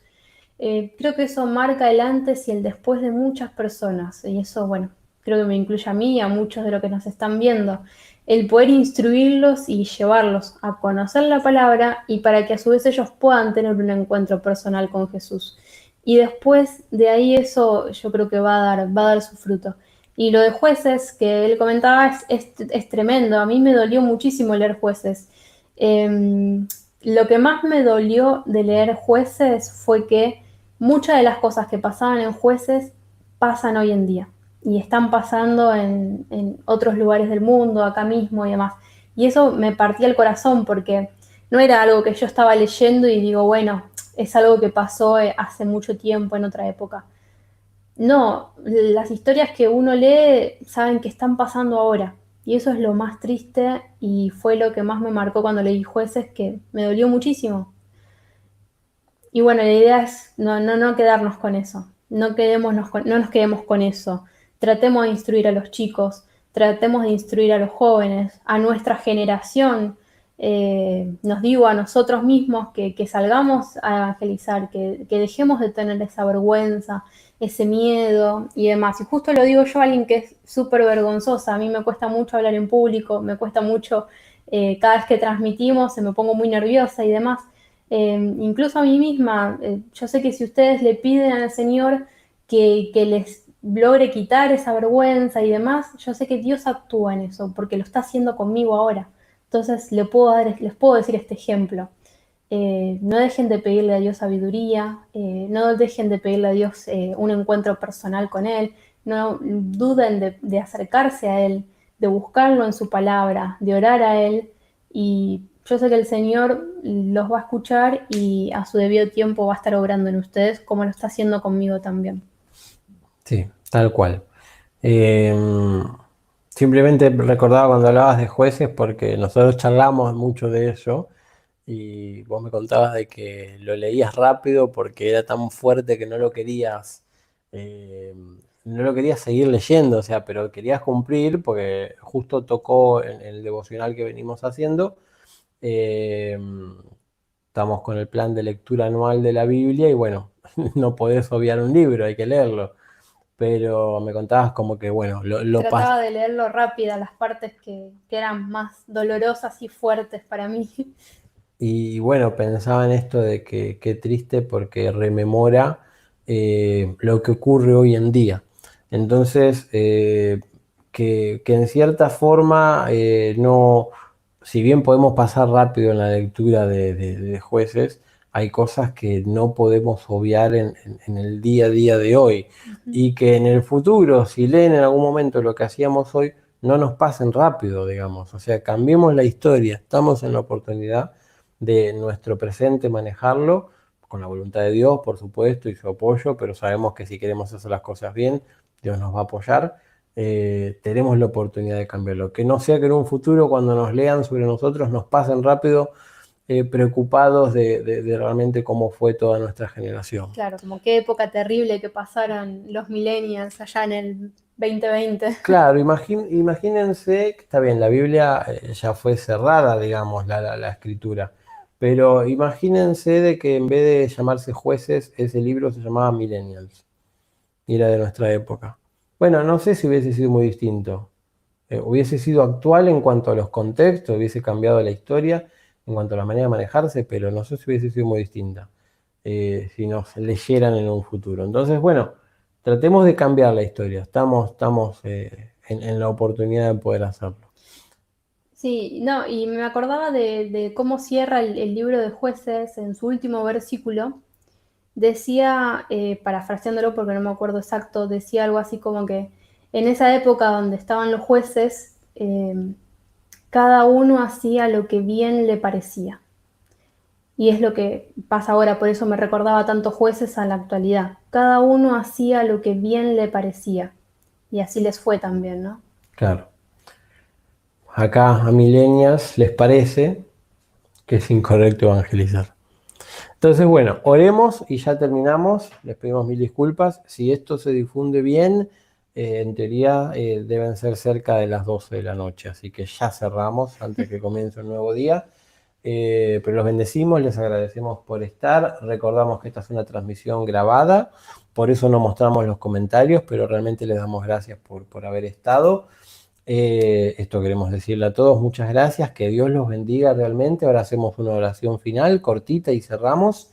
Creo que eso marca el antes y el después de muchas personas, y eso, bueno, creo que me incluye a mí y a muchos de los que nos están viendo. El poder instruirlos y llevarlos a conocer la palabra y para que a su vez ellos puedan tener un encuentro personal con Jesús. Y después de ahí eso yo creo que va a dar su fruto. Y lo de Jueces que él comentaba es tremendo. A mí me dolió muchísimo leer Jueces. Lo que más me dolió de leer Jueces fue que muchas de las cosas que pasaban en Jueces pasan hoy en día y están pasando en otros lugares del mundo, acá mismo y demás. Y eso me partía el corazón porque no era algo que yo estaba leyendo y digo, bueno, es algo que pasó hace mucho tiempo, en otra época. No, las historias que uno lee saben que están pasando ahora. Y eso es lo más triste y fue lo que más me marcó cuando leí Jueces, que me dolió muchísimo. Y bueno, la idea es no quedarnos con eso, no nos quedemos con eso. Tratemos de instruir a los chicos, tratemos de instruir a los jóvenes, a nuestra generación. Nos digo a nosotros mismos que salgamos a evangelizar, que dejemos de tener esa vergüenza, ese miedo y demás. Y justo lo digo yo, alguien que es súper vergonzosa. A mí me cuesta mucho hablar en público, me cuesta mucho, cada vez que transmitimos, se me pongo muy nerviosa y demás. Incluso a mí misma, yo sé que si ustedes le piden al Señor que les logre quitar esa vergüenza y demás, yo sé que Dios actúa en eso, porque lo está haciendo conmigo ahora. Entonces les puedo decir este ejemplo. No dejen de pedirle a Dios sabiduría, no dejen de pedirle a Dios un encuentro personal con Él, no duden de acercarse a Él, de buscarlo en su palabra, de orar a Él, y yo sé que el Señor los va a escuchar y a su debido tiempo va a estar obrando en ustedes como lo está haciendo conmigo también. Sí, tal cual. Eh, Simplemente recordaba cuando hablabas de Jueces porque nosotros charlamos mucho de eso y vos me contabas de que lo leías rápido porque era tan fuerte que eh, no lo querías seguir leyendo, o sea, pero querías cumplir porque justo tocó en el devocional que venimos haciendo. eh, Estamos con el plan de lectura anual de la Biblia y bueno, no podés obviar un libro, hay que leerlo. Pero me contabas como que, bueno, lo Trataba de leerlo rápida, las partes que eran más dolorosas y fuertes para mí. y bueno, pensaba en esto de que qué triste porque rememora lo que ocurre hoy en día. Entonces, que en cierta forma no, si bien podemos pasar rápido en la lectura de Jueces, hay cosas que no podemos obviar en el día a día de hoy. Y que en el futuro, si leen en algún momento lo que hacíamos hoy, no nos pasen rápido, digamos. O sea, cambiemos la historia, estamos en la oportunidad de nuestro presente manejarlo con la voluntad de Dios, por supuesto, y su apoyo, pero sabemos que si queremos hacer las cosas bien, Dios nos va a apoyar. Tenemos la oportunidad de cambiarlo. Que no sea que en un futuro, cuando nos lean sobre nosotros, nos pasen rápido, preocupados de realmente cómo fue toda nuestra generación. Claro, como qué época terrible que pasaron los millennials allá en el 2020. Claro, imagínense que está bien, la Biblia ya fue cerrada, digamos, la escritura, pero imagínense de que en vez de llamarse Jueces, ese libro se llamaba Millennials y era de nuestra época. Bueno, no sé si hubiese sido muy distinto. Hubiese sido actual en cuanto a los contextos, hubiese cambiado la historia en cuanto a la manera de manejarse, pero no sé si hubiese sido muy distinta si nos leyeran en un futuro. Entonces, bueno, tratemos de cambiar la historia. Estamos en la oportunidad de poder hacerlo. Sí, no, y me acordaba de cómo cierra el libro de Jueces en su último versículo. Decía, parafraseándolo porque no me acuerdo exacto, decía algo así como que en esa época donde estaban los jueces, cada uno hacía lo que bien le parecía. Y es lo que pasa ahora, por eso me recordaba tanto Jueces a la actualidad. Cada uno hacía lo que bien le parecía. Y así les fue también, ¿no? Claro. acá a millennials les parece que es incorrecto evangelizar. Entonces, bueno, oremos y ya terminamos. Les pedimos mil disculpas. Si esto se difunde bien, en teoría deben ser cerca de las 12 de la noche. Así que ya cerramos antes que comience un nuevo día. Pero los bendecimos, les agradecemos por estar. Recordamos que esta es una transmisión grabada, por eso no mostramos los comentarios, pero realmente les damos gracias por haber estado. Esto queremos decirle a todos, muchas gracias, que Dios los bendiga realmente. Ahora hacemos una oración final, cortita, y cerramos.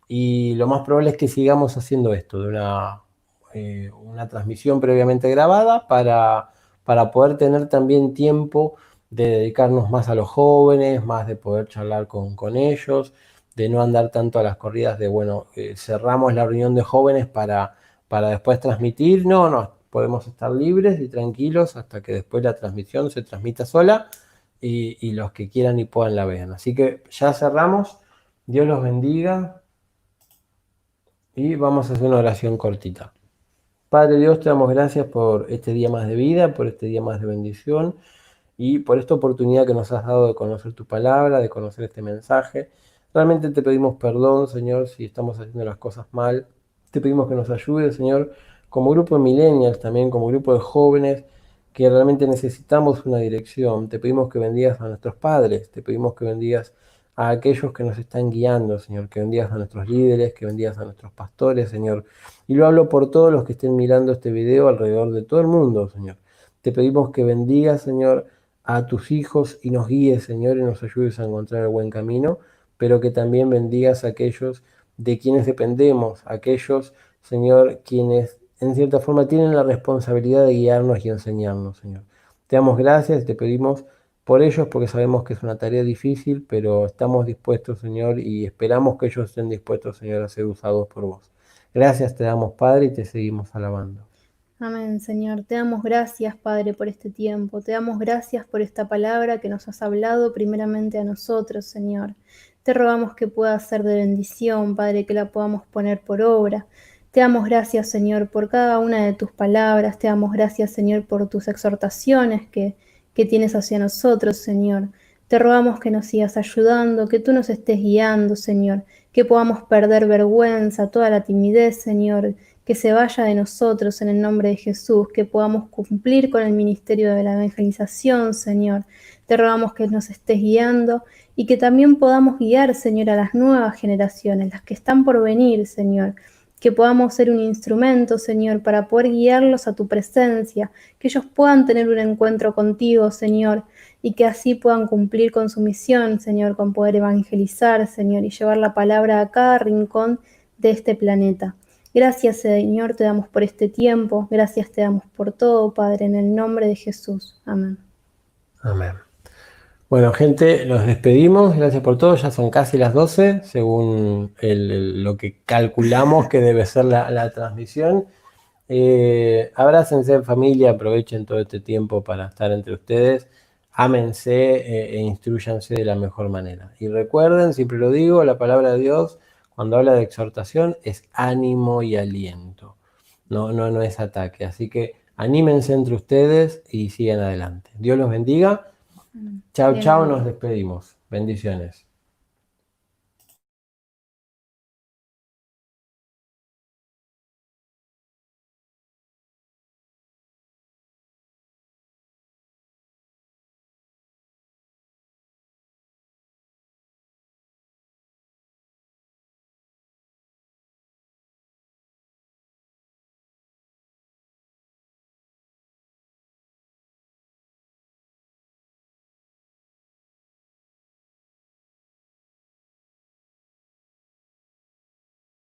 Y lo más probable es que sigamos haciendo esto, de una transmisión previamente grabada para poder tener también tiempo de dedicarnos más a los jóvenes, más de poder charlar con ellos, de no andar tanto a las corridas de, bueno, cerramos la reunión de jóvenes para después transmitir. No, no, podemos estar libres y tranquilos hasta que después la transmisión se transmita sola y los que quieran y puedan la vean. Así que ya cerramos. Dios los bendiga y vamos a hacer una oración cortita. Padre Dios, te damos gracias por este día más de vida, por este día más de bendición y por esta oportunidad que nos has dado de conocer tu palabra, de conocer este mensaje. Realmente te pedimos perdón, Señor, si estamos haciendo las cosas mal. Te pedimos que nos ayudes, Señor, como grupo de millennials, también como grupo de jóvenes que realmente necesitamos una dirección. Te pedimos que bendigas a nuestros padres, te pedimos que bendigas a aquellos que nos están guiando, Señor, que bendigas a nuestros líderes, que bendigas a nuestros pastores, Señor. Y lo hablo por todos los que estén mirando este video alrededor de todo el mundo, Señor. Te pedimos que bendigas, Señor, a tus hijos y nos guíes, Señor, y nos ayudes a encontrar el buen camino, pero que también bendigas a aquellos de quienes dependemos, aquellos, Señor, quienes en cierta forma tienen la responsabilidad de guiarnos y enseñarnos, Señor. Te damos gracias y te pedimos por ellos porque sabemos que es una tarea difícil, pero estamos dispuestos, Señor, y esperamos que ellos estén dispuestos, Señor, a ser usados por vos. Gracias te damos, Padre, y te seguimos alabando. Amén, Señor. Te damos gracias, Padre, por este tiempo. Te damos gracias por esta palabra que nos has hablado primeramente a nosotros, Señor. Te rogamos que pueda ser de bendición, Padre, que la podamos poner por obra. Te damos gracias, Señor, por cada una de tus palabras. Te damos gracias, Señor, por tus exhortaciones que tienes hacia nosotros, Señor. Te rogamos que nos sigas ayudando, que tú nos estés guiando, Señor, que podamos perder vergüenza, toda la timidez, Señor, que se vaya de nosotros en el nombre de Jesús, que podamos cumplir con el ministerio de la evangelización, Señor. Te rogamos que nos estés guiando y que también podamos guiar, Señor, a las nuevas generaciones, las que están por venir, Señor. Que podamos ser un instrumento, Señor, para poder guiarlos a tu presencia, que ellos puedan tener un encuentro contigo, Señor, y que así puedan cumplir con su misión, Señor, con poder evangelizar, Señor, y llevar la palabra a cada rincón de este planeta. Gracias, Señor, te damos por este tiempo. Gracias te damos por todo, Padre, en el nombre de Jesús. Amén. Amén. Bueno, gente, los despedimos. Gracias por todo. Ya son casi las 12, según lo que calculamos que debe ser la transmisión. Abrácense en familia, aprovechen todo este tiempo para estar entre ustedes. Ámense e instruyanse de la mejor manera. Y recuerden, siempre lo digo, la palabra de Dios, cuando habla de exhortación, es ánimo y aliento. No es ataque. Así que anímense entre ustedes y sigan adelante. Dios los bendiga. Chao, chao, nos despedimos. Bendiciones.